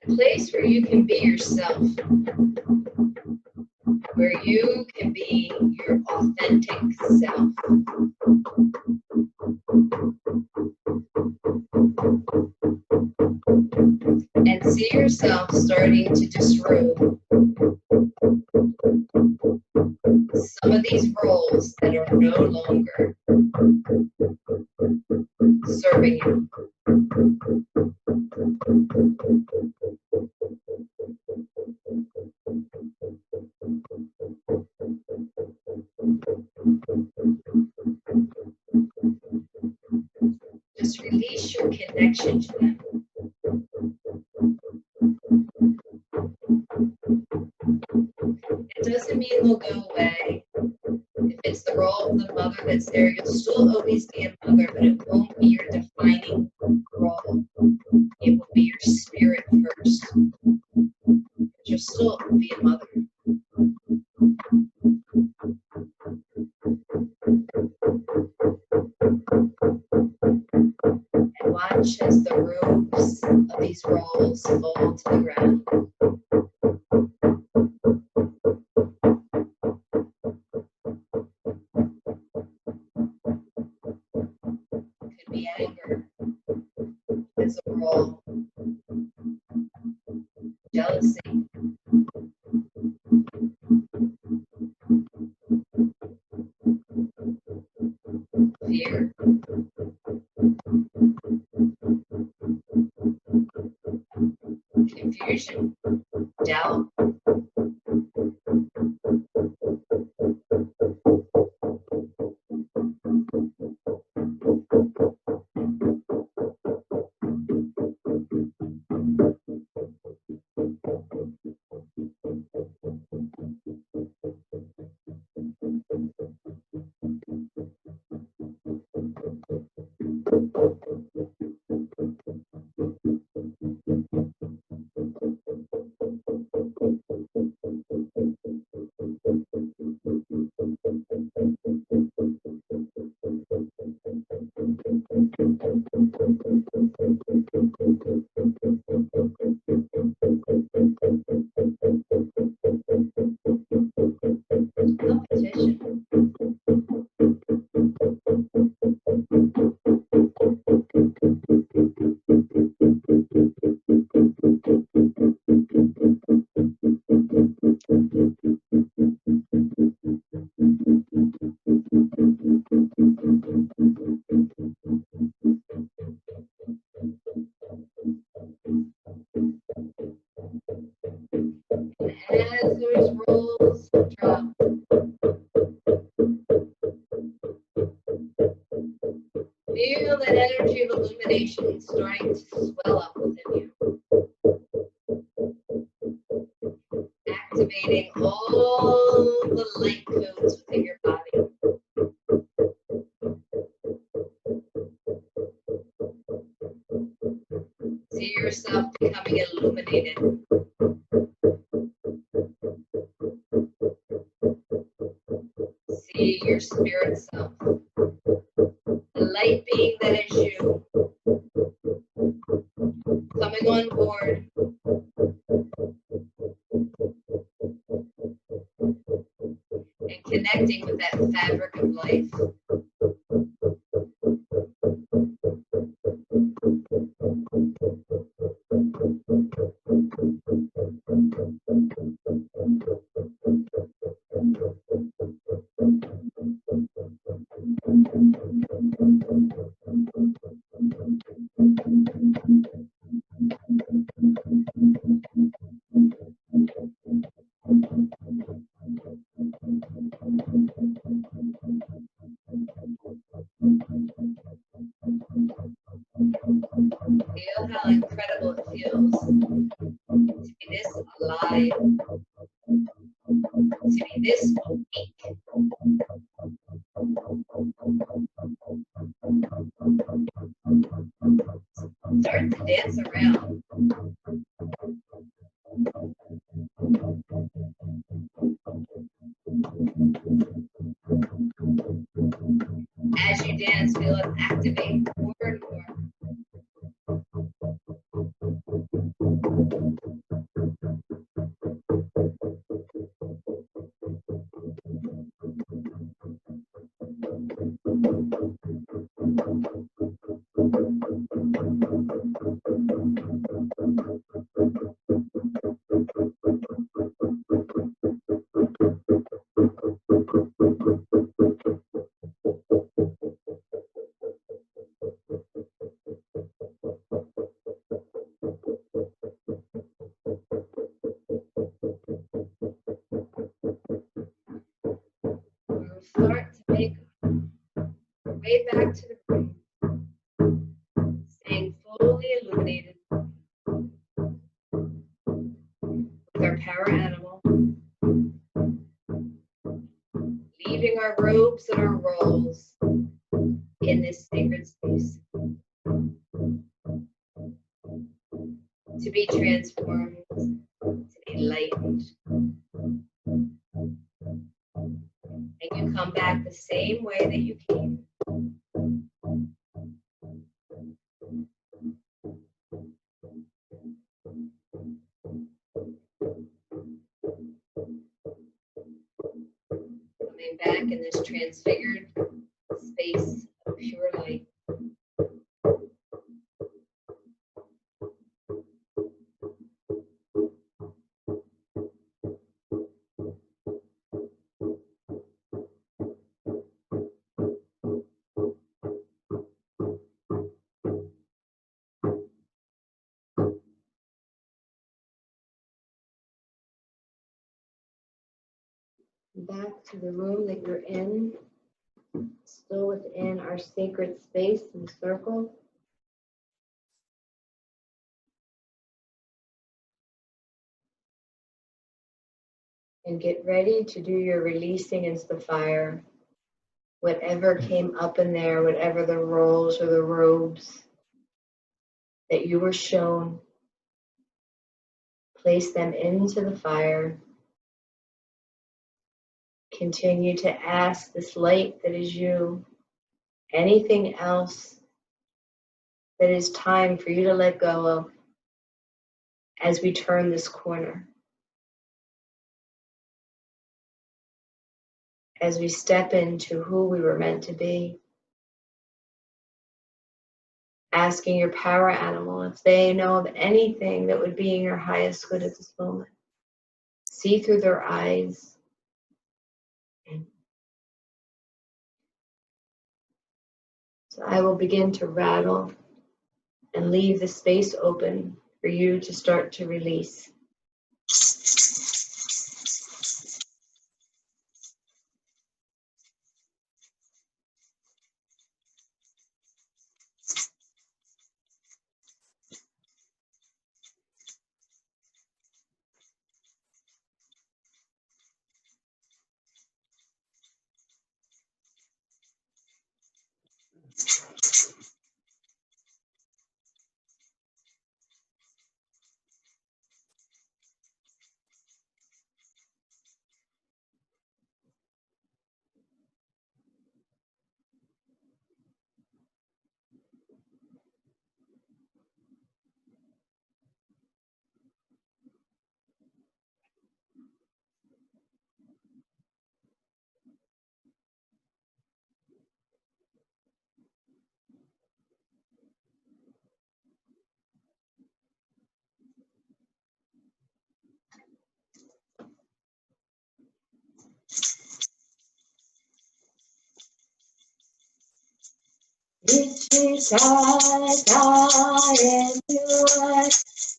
Speaker 1: A place where you can be yourself, where you can be your authentic self. And see yourself starting to disrobe some of these roles that are no longer serving you. Just release your connection to them. It doesn't mean they'll go away. If it's the role of the mother that's there, you'll still always be a mother, but it won't be your defining role. It will be your spirit first. But you'll still be a mother. And watch as the robes of these roles fall to the ground. Could be anger as a role, jealousy, fear, confusion, doubt. Competition. As those rolls drop, feel that energy of illumination starting to swell up within you, activating all the light codes within your body. See yourself becoming illuminated. See your spirit self, the light being that is you, coming on board, and connecting with that fabric of life. Feel how incredible it feels to be this alive, to be this awake. Start to dance around. As you dance, feel it activate more and more. We'll start to make our way back to the room, staying fully illuminated with our power animal, leaving our robes and our roles in this sacred space to be transformed, to be lightened. And you come back the same way that you came. Coming back in this transfigured space of pure light. Back to the room that you're in, still within our sacred space and circle. And get ready to do your releasing into the fire. Whatever came up in there, whatever the roles or the robes that you were shown, place them into the fire. Continue to ask this light that is you, anything else that is time for you to let go of as we turn this corner. As we step into who we were meant to be. Asking your power animal if they know of anything that would be in your highest good at this moment. See through their eyes. So I will begin to rattle and leave the space open for you to start to release.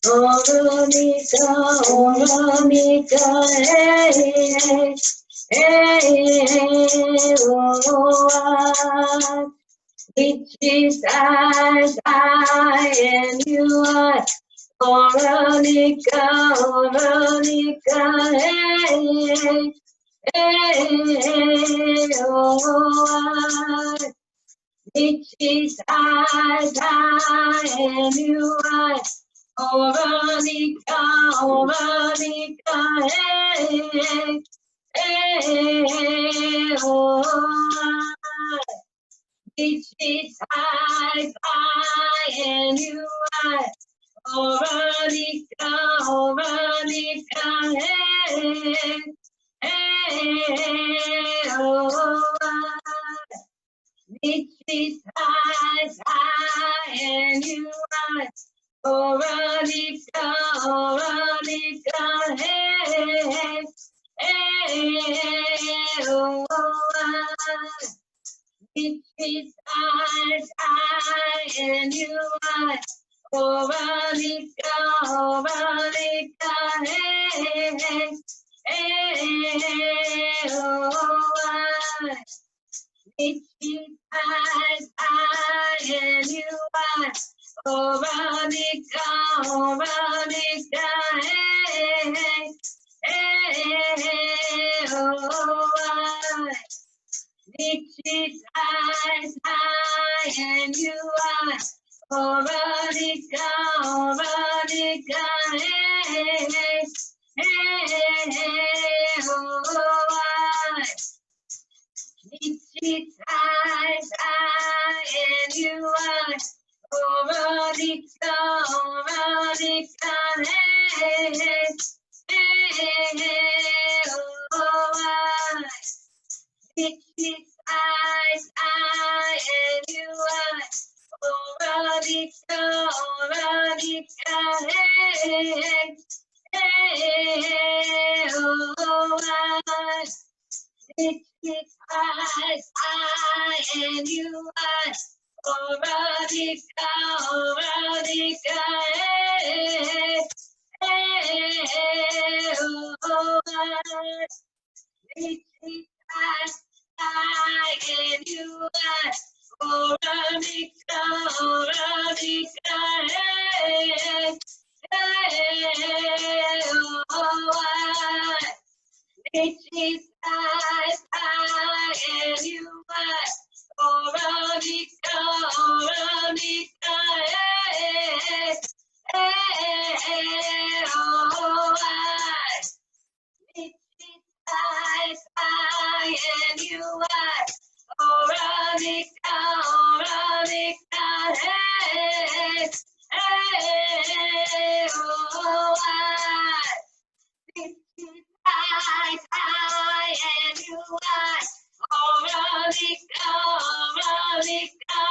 Speaker 1: Veronica, hey, hey, hey, oh, which is I and you are. Veronica, Veronica, hey, hey, oh, which is I and you are. Veronica, Veronica, hey, hey, oh, which is I and you are. Veronica, Veronica, hey, hey, oh, which is I and you are. Veronica, Veronica, hey, hey, oh, which is I and you are. Veronica, Veronica, hey, hey, oh, which is I and you are. Veronica, Veronica, hey, hey, oh, which is I and you are. Veronica, Veronica, hey, hey, oh, which is I and you are. Veronica, Veronica, hey, hey, oh, which is I and you are. Veronica, Veronica, hey, hey, oh, which is I and you are. Veronica, Veronica, hey, hey, oh, which is I and you are. Veronica, Veronica, hey, hey, oh, Reaching skies high and you are Veronica, Veronica, oh, reaching skies high and you are Veronica, Veronica, oh, reaching skies high and you are Veronica, Veronica,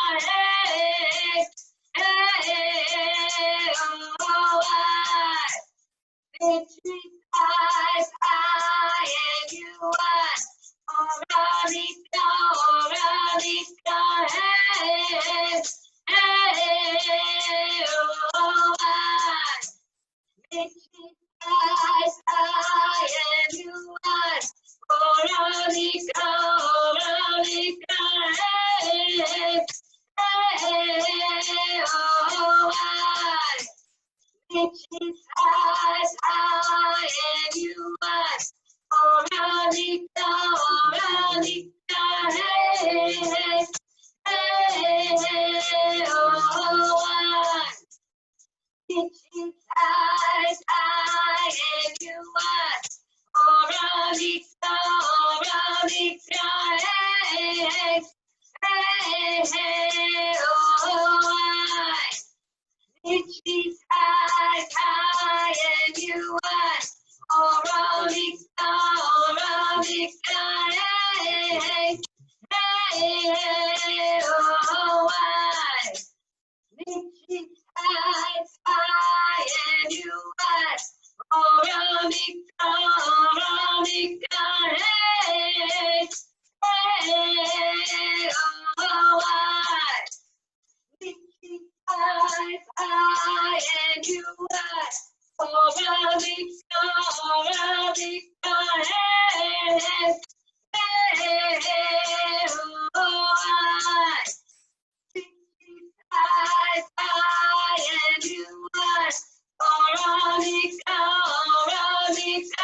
Speaker 1: reaching skies high and you are Veronica, Veronica, reaching skies high and you are Veronica, Veronica, reaching skies high and you are Veronica, Veronica, reaching skies high and you are Veronica, Veronica, reaching skies high and you are Veronica, Veronica, reaching skies high and you are Veronica, Veronica, reaching skies high and you are Veronica, Veronica, reaching skies high and you are Veronica, Veronica,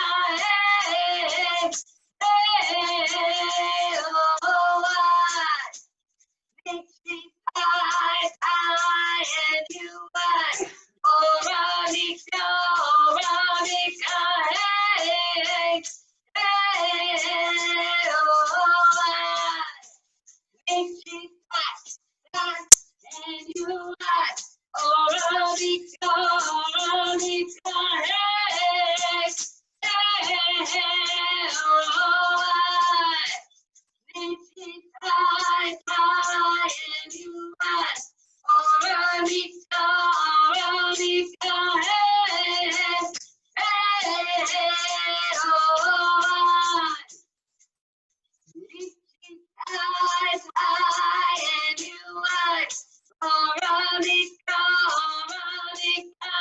Speaker 1: reaching skies high and you are Veronica, Veronica, reaching skies and you are Veronica, Veronica, reaching skies high and you are Veronica, Veronica, reaching skies high and you are Veronica, Veronica,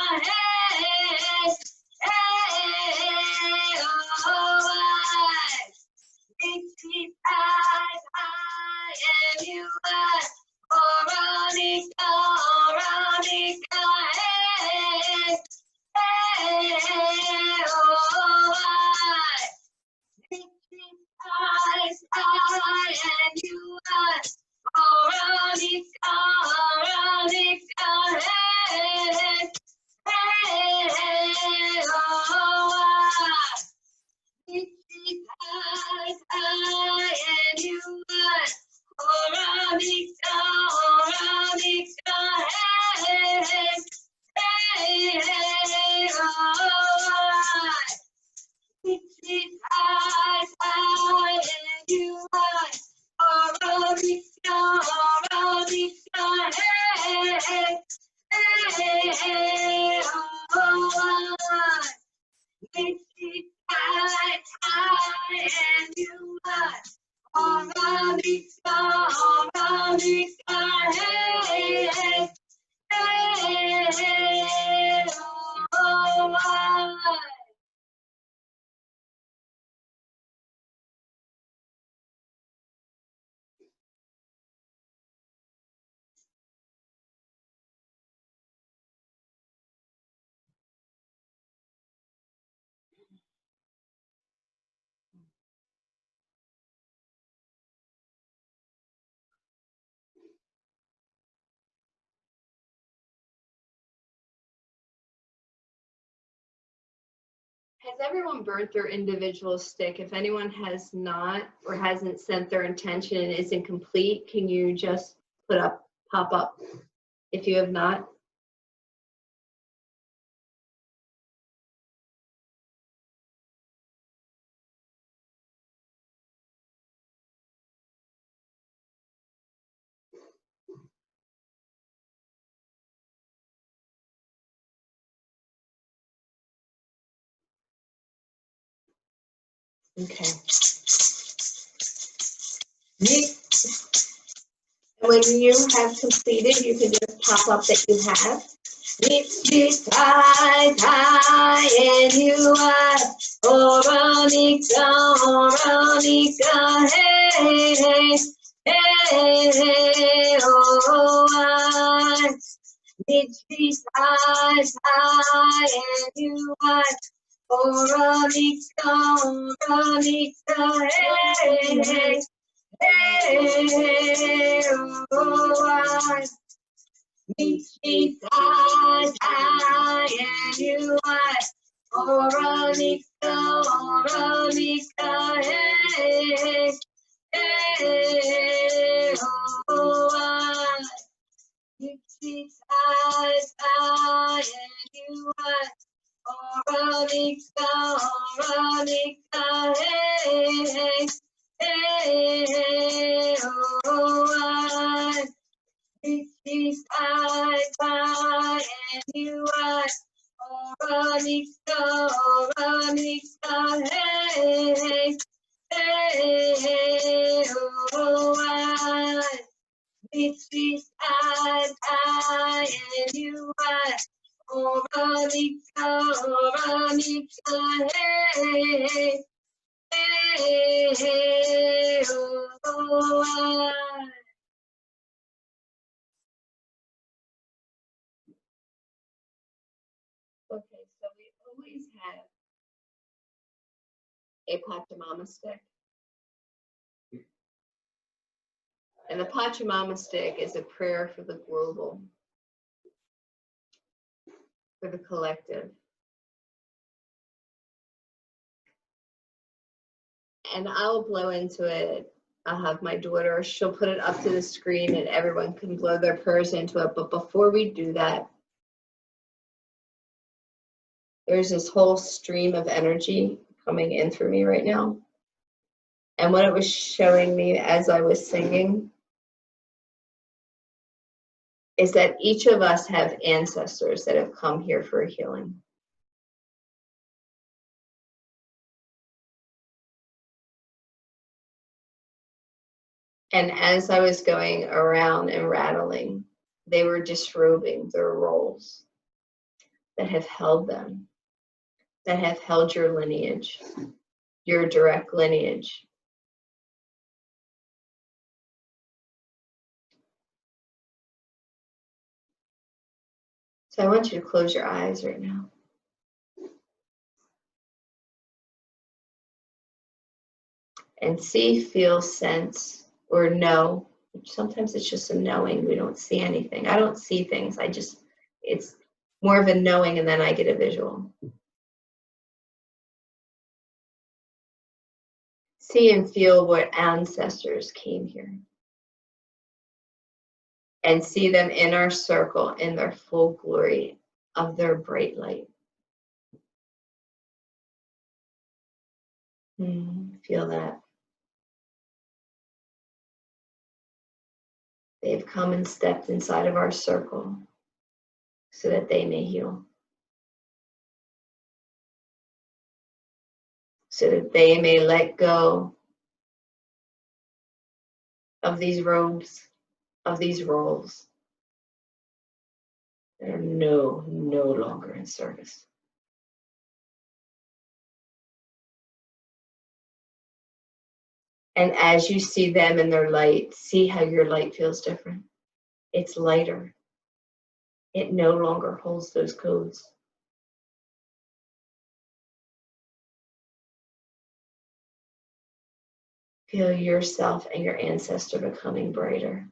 Speaker 1: reaching skies high and you are Veronica, Veronica, reaching skies high and you are Veronica, Veronica, reaching skies high and you are Veronica, Veronica, reaching skies high and you are Veronica, Veronica, reaching skies high and you are Veronica, Veronica, Has everyone burnt their individual stick? If anyone has not or hasn't sent their intention and isn't complete, can you just pop up if you have not? Okay. When you have completed, you can just pop up that you have. It's high, and you are Oronika, hey, oh, it's high, and you are Oronika, hey, oh, it's high, and you are Oronika, hey, oh, it's high, and you are Oronika, hey, oh, it's high, and you are Oronika, hey, oh, it's high, and you are Oronika, hey, oh, okay, so we always have a Pachamama stick. And the Pachamama stick is a prayer for the global, for the collective. And I'll blow into it. I'll have my daughter, she'll put it up to the screen and everyone can blow their prayers into it. But before we do that, there's this whole stream of energy coming in through me right now. And what it was showing me as I was singing is that each of us have ancestors that have come here for a healing. And as I was going around and rattling, they were disrobing their roles that have held them, that have held your lineage, your direct lineage. So I want you to close your eyes right now. And see, feel, sense, or know. Sometimes it's just a knowing. We don't see anything. I don't see things. It's more of a knowing, and then I get a visual. See and feel what ancestors came here. And see them in our circle in their full glory of their bright light. Feel that. They've come and stepped inside of our circle so that they may heal. So that they may let go of these robes, of these roles that are no longer in service. And as you see them in their light, see how your light feels different. It's lighter. It no longer holds those codes. Feel yourself and your ancestor becoming brighter.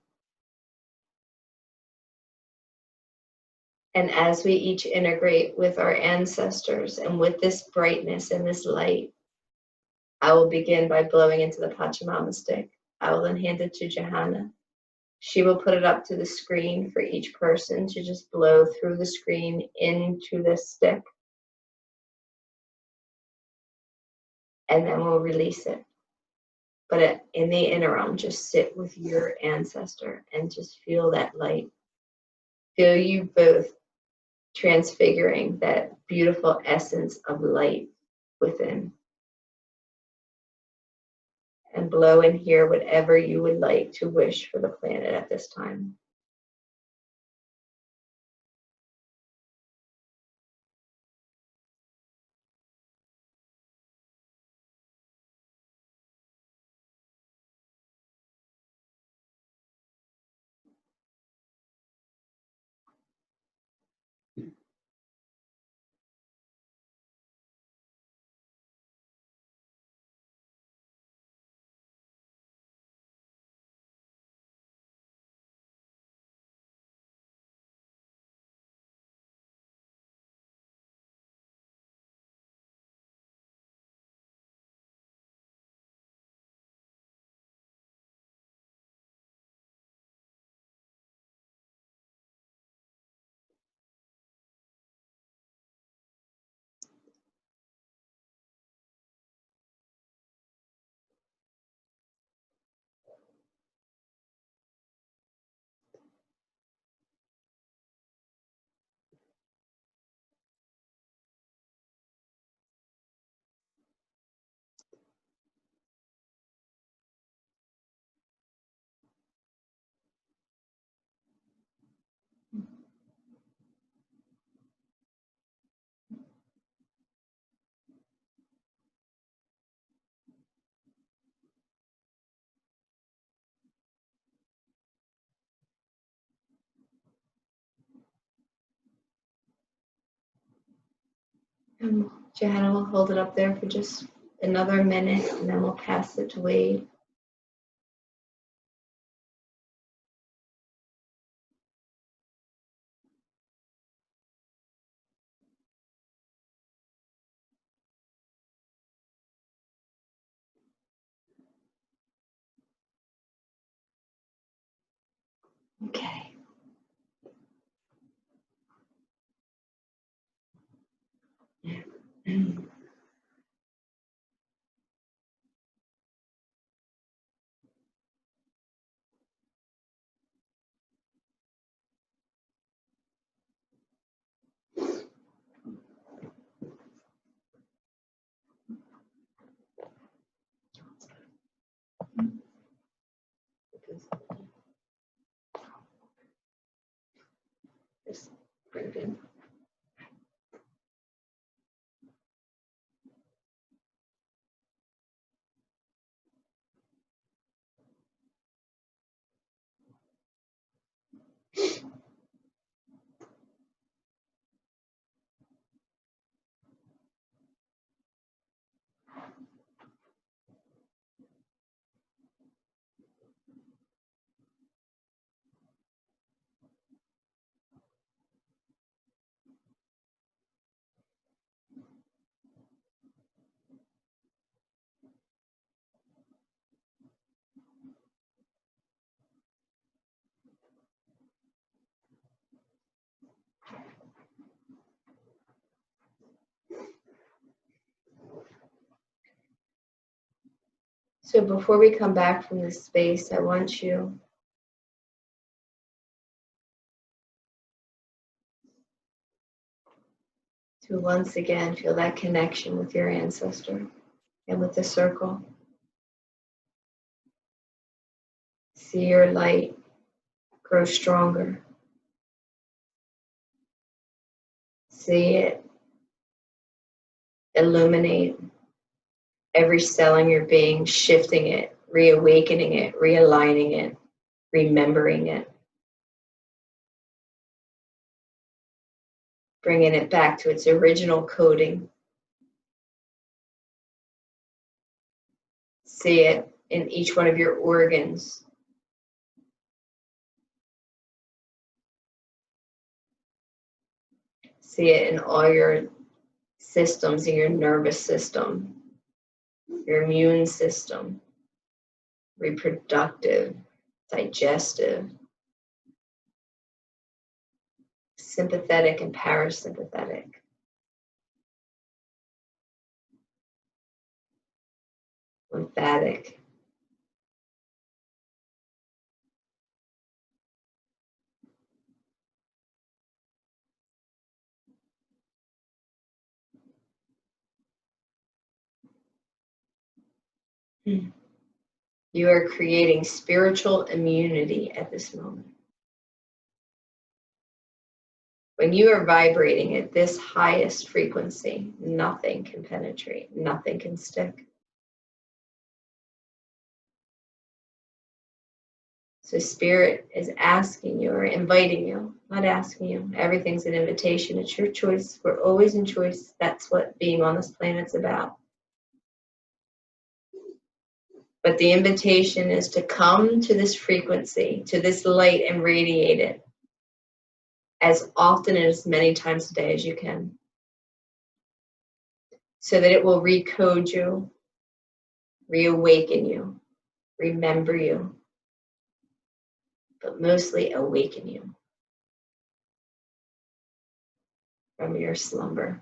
Speaker 1: And as we each integrate with our ancestors and with this brightness and this light, I will begin by blowing into the Pachamama stick. I will then hand it to Johanna. She will put it up to the screen for each person to just blow through the screen into the stick. And then we'll release it. But in the interim, just sit with your ancestor and just feel that light. Feel you both transfiguring that beautiful essence of light within. And blow in here whatever you would like to wish for the planet at this time. And Johanna will hold it up there for just another minute, and then we'll pass it to Wade. Okay. Just bring it in. So before we come back from this space, I want you to once again feel that connection with your ancestor and with the circle. See your light grow stronger. See it illuminate every cell in your being, shifting it, reawakening it, realigning it, remembering it. Bringing it back to its original coding. See it in each one of your organs. See it in all your systems, in your nervous system, your immune system, reproductive, digestive, sympathetic and parasympathetic. Lymphatic. You are creating spiritual immunity at this moment. When you are vibrating at this highest frequency, nothing can penetrate, nothing can stick. So Spirit is asking you or inviting you, not asking you. Everything's an invitation. It's your choice. We're always in choice. That's what being on this planet's about. But the invitation is to come to this frequency, to this light, and radiate it as often and as many times a day as you can, so that it will recode you, reawaken you, remember you, but mostly awaken you from your slumber.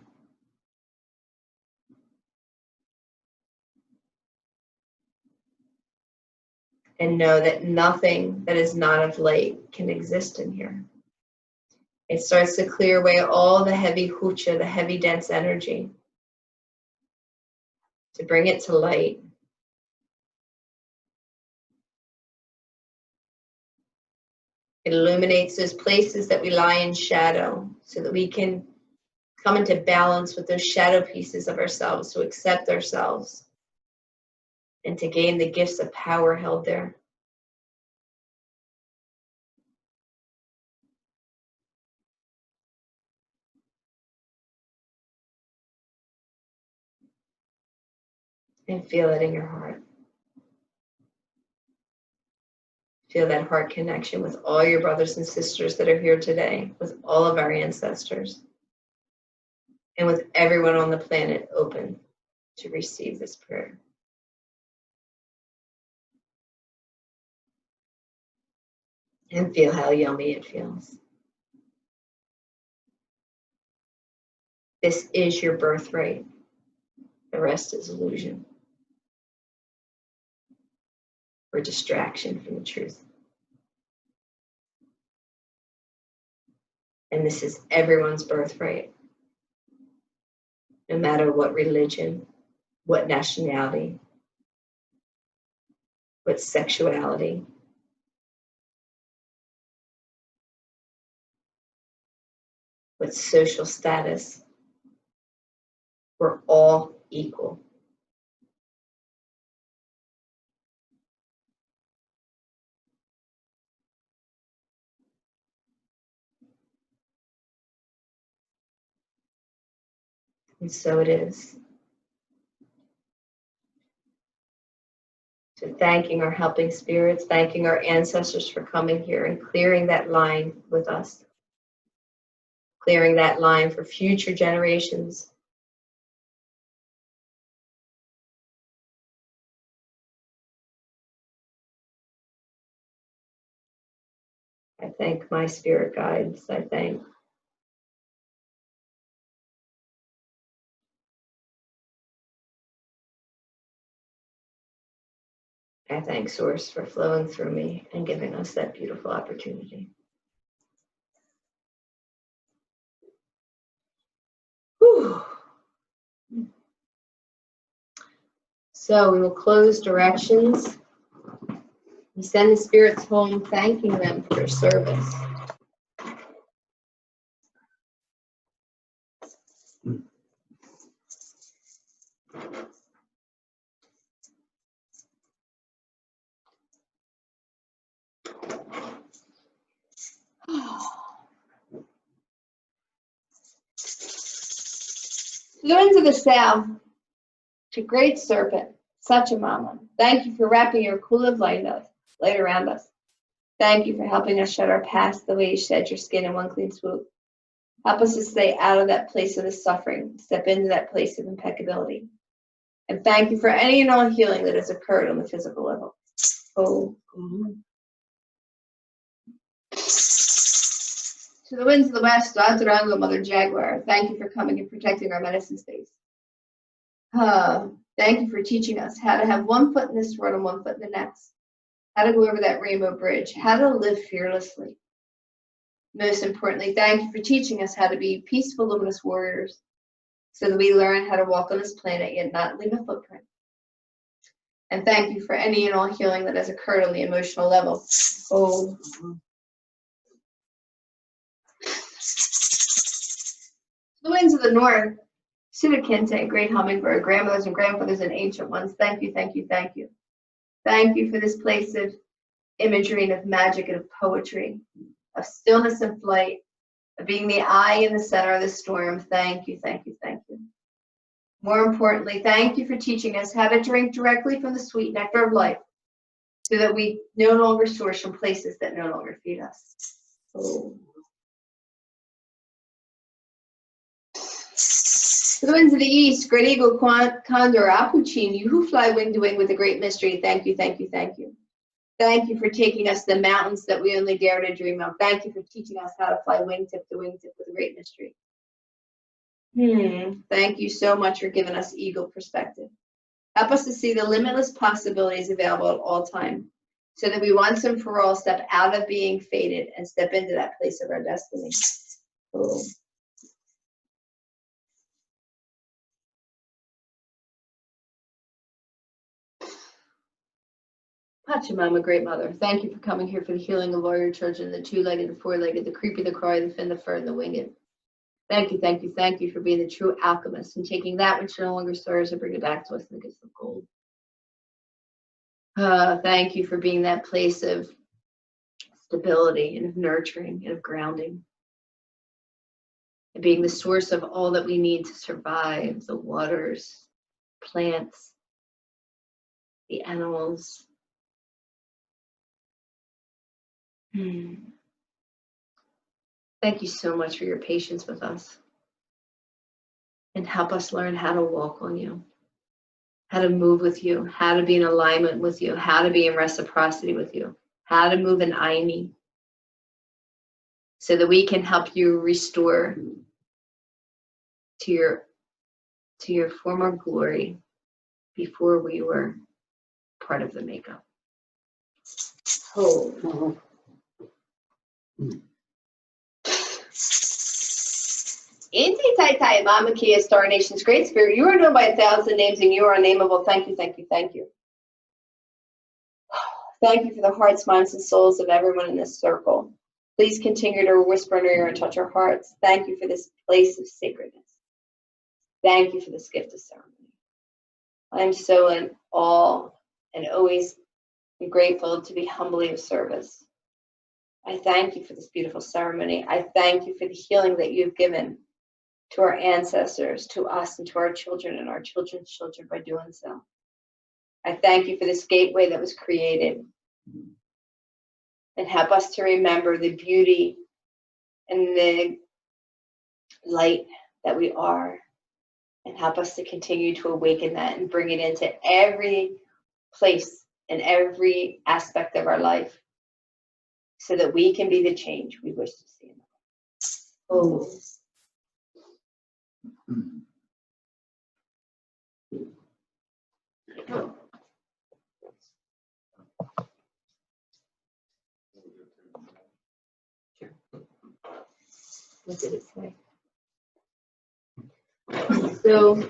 Speaker 1: And know that nothing that is not of light can exist in here. It starts to clear away all the heavy hucha, the heavy dense energy, to bring it to light. It illuminates those places that we lie in shadow, so that we can come into balance with those shadow pieces of ourselves, to accept ourselves, and to gain the gifts of power held there. And feel it in your heart. Feel that heart connection with all your brothers and sisters that are here today, with all of our ancestors, and with everyone on the planet open to receive this prayer. And feel how yummy it feels. This is your birthright. The rest is illusion or distraction from the truth. And this is everyone's birthright, no matter what religion, what nationality, what sexuality, what social status. We're all equal. And so it is. So thanking our helping spirits, thanking our ancestors for coming here and clearing that line with us. Clearing that line for future generations. I thank my spirit guides. I thank Source for flowing through me and giving us that beautiful opportunity. Whew. So we will close directions. We send the spirits home, thanking them for their service. Students of the South, to Great Serpent, Sachamama, thank you for wrapping your cool of light around us. Thank you for helping us shed our past the way you shed your skin in one clean swoop.
Speaker 3: Help us to stay out of that place of the suffering, step into that place of impeccability. And thank you for any and all healing that has occurred on the physical level. Oh. To the winds of the west, Durango, Mother Jaguar, thank you for coming and protecting our medicine space. Thank you for teaching us how to have one foot in this world and one foot in the next, how to go over that rainbow bridge, how to live fearlessly. Most importantly, thank you for teaching us how to be peaceful, luminous warriors, so that we learn how to walk on this planet yet not leave a footprint. And thank you for any and all healing that has occurred on the emotional level. Oh. The winds of the north, Sudakinte, great hummingbird, grandmothers and grandfathers and ancient ones, thank you, thank you, thank you. Thank you for this place of imagery and of magic and of poetry, of stillness and flight, of being the eye in the center of the storm. Thank you, thank you, thank you. More importantly, thank you for teaching us how to drink directly from the sweet nectar of life, so that we no longer source from places that no longer feed us. Oh. To the winds of the east, great eagle, condor, apuchin, you who fly wing to wing with a great mystery, thank you, thank you, thank you. Thank you for taking us to the mountains that we only dare to dream of. Thank you for teaching us how to fly wingtip to wingtip with a great mystery. Thank you so much for giving us eagle perspective. Help us to see the limitless possibilities available at all time, so that we once and for all step out of being fated and step into that place of our destiny. Oh. Pachamama, great mother, thank you for coming here for the healing of all your children, the two-legged, the four-legged, the creepy, the crawly, the fin, the fur, and the winged. Thank you, thank you, thank you for being the true alchemist and taking that which no longer serves and bring it back to us in the gifts of gold. Thank you for being that place of stability and of nurturing and of grounding, and being the source of all that we need to survive, the waters, plants, the animals. Thank you so much for your patience with us, and help us learn how to walk on you, how to move with you, how to be in alignment with you, how to be in reciprocity with you, how to move in Aini, so that we can help you restore to your former glory before we were part of the makeup. Oh. Inti Tai Tai, Mama Kia, Star Nation's Great Spirit, you are known by 1,000 names and you are unnameable. Thank you, thank you, thank you. Thank you for the hearts, minds, and souls of everyone in this circle. Please continue to whisper in our ear and touch our hearts. Thank you for this place of sacredness. Thank you for this gift of ceremony. I am so in awe and always grateful to be humbly of service. I thank you for this beautiful ceremony. I thank you for the healing that you've given to our ancestors, to us, and to our children and our children's children by doing so. I thank you for this gateway that was created, and help us to remember the beauty and the light that we are, and help us to continue to awaken that and bring it into every place and every aspect of our life, so that we can be the change we wish to see in life. Oh. What did it say? So,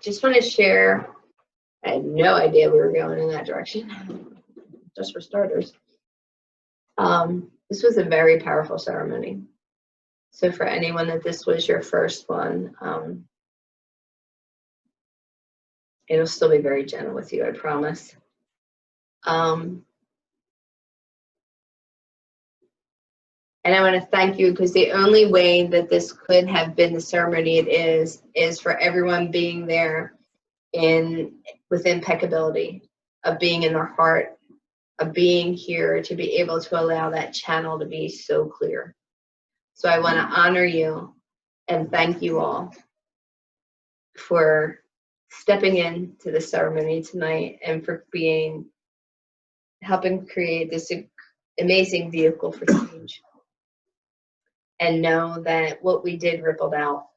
Speaker 3: just want to share, I had no idea we were going in that direction, just for starters. This was a very powerful ceremony. So for anyone that this was your first one, it'll still be very gentle with you, I promise. And I want to thank you, because the only way that this could have been the ceremony it is for everyone being there with impeccability, of being in their heart,
Speaker 1: of being here to be able to allow that channel to be so clear. So I want to honor you and thank you all for stepping into the ceremony tonight and for helping create this amazing vehicle for change. And know that what we did rippled out,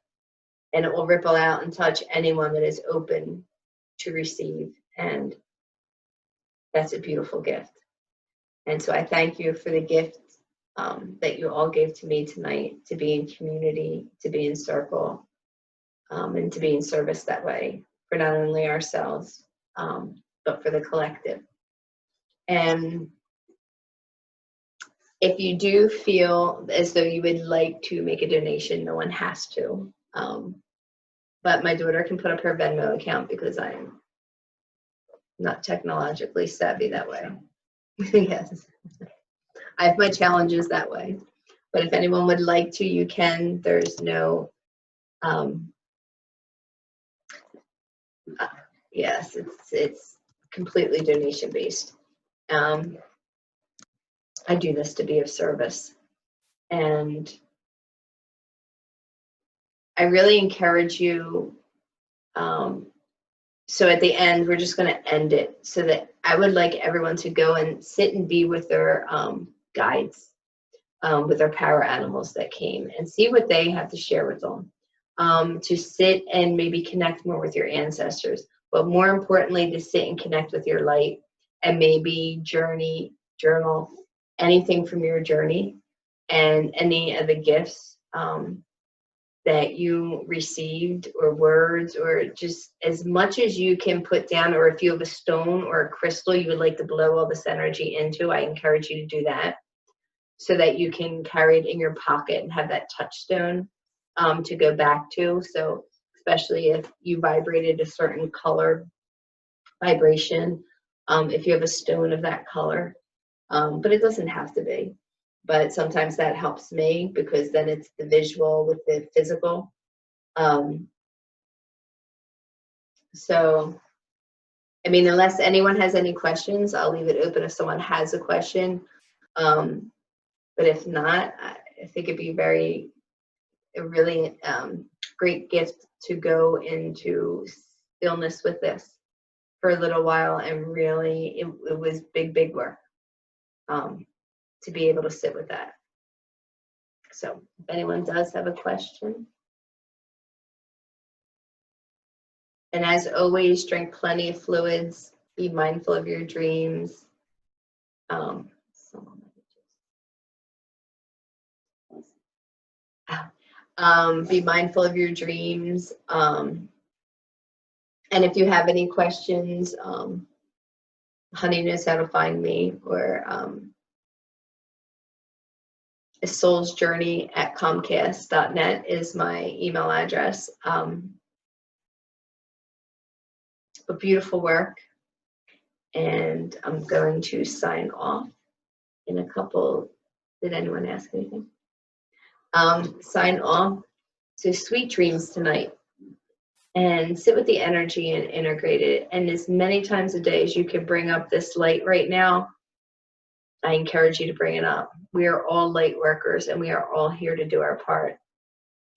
Speaker 1: and it will ripple out and touch anyone that is open to receive. And that's a beautiful gift. And so I thank you for the gift that you all gave to me tonight, to be in community, to be in circle, and to be in service that way for not only ourselves, but for the collective. And if you do feel as though you would like to make a donation, no one has to. But my daughter can put up her Venmo account because I'm not technologically savvy that way. Yes, I have my challenges that way. But if anyone would like to, you can. There's no, yes, it's completely donation based. I do this to be of service, and I really encourage you. So at the end, we're just going to end it so that I would like everyone to go and sit and be with their guides, with their power animals that came, and see what they have to share with them. To sit and maybe connect more with your ancestors, but more importantly, to sit and connect with your light, and maybe journal anything from your journey and any of the gifts that you received, or words, or just as much as you can put down. Or if you have a stone or a crystal you would like to blow all this energy into, I encourage you to do that so that you can carry it in your pocket and have that touchstone to go back to. So especially if you vibrated a certain color vibration, if you have a stone of that color, but it doesn't have to be. But sometimes that helps me because then it's the visual with the physical. So, I mean, unless anyone has any questions, I'll leave it open if someone has a question. But if not, I think it'd be a really great gift to go into stillness with this for a little while. And really, it was big work. To be able to sit with that. So if anyone does have a question. And as always, drink plenty of fluids, be mindful of your dreams. Be mindful of your dreams. And if you have any questions, Honey knows how to find me, or soulsjourney@comcast.net is my email address. But beautiful work, and I'm going to sign off in a couple. Did anyone ask anything? Sign off. So sweet dreams tonight, and sit with the energy and integrate it. And as many times a day as you can bring up this light right now, I encourage you to bring it up. We are all light workers, and we are all here to do our part.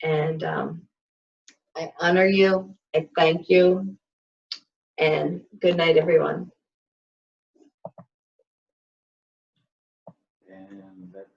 Speaker 1: And I honor you. I thank you. And good night, everyone.
Speaker 4: And that's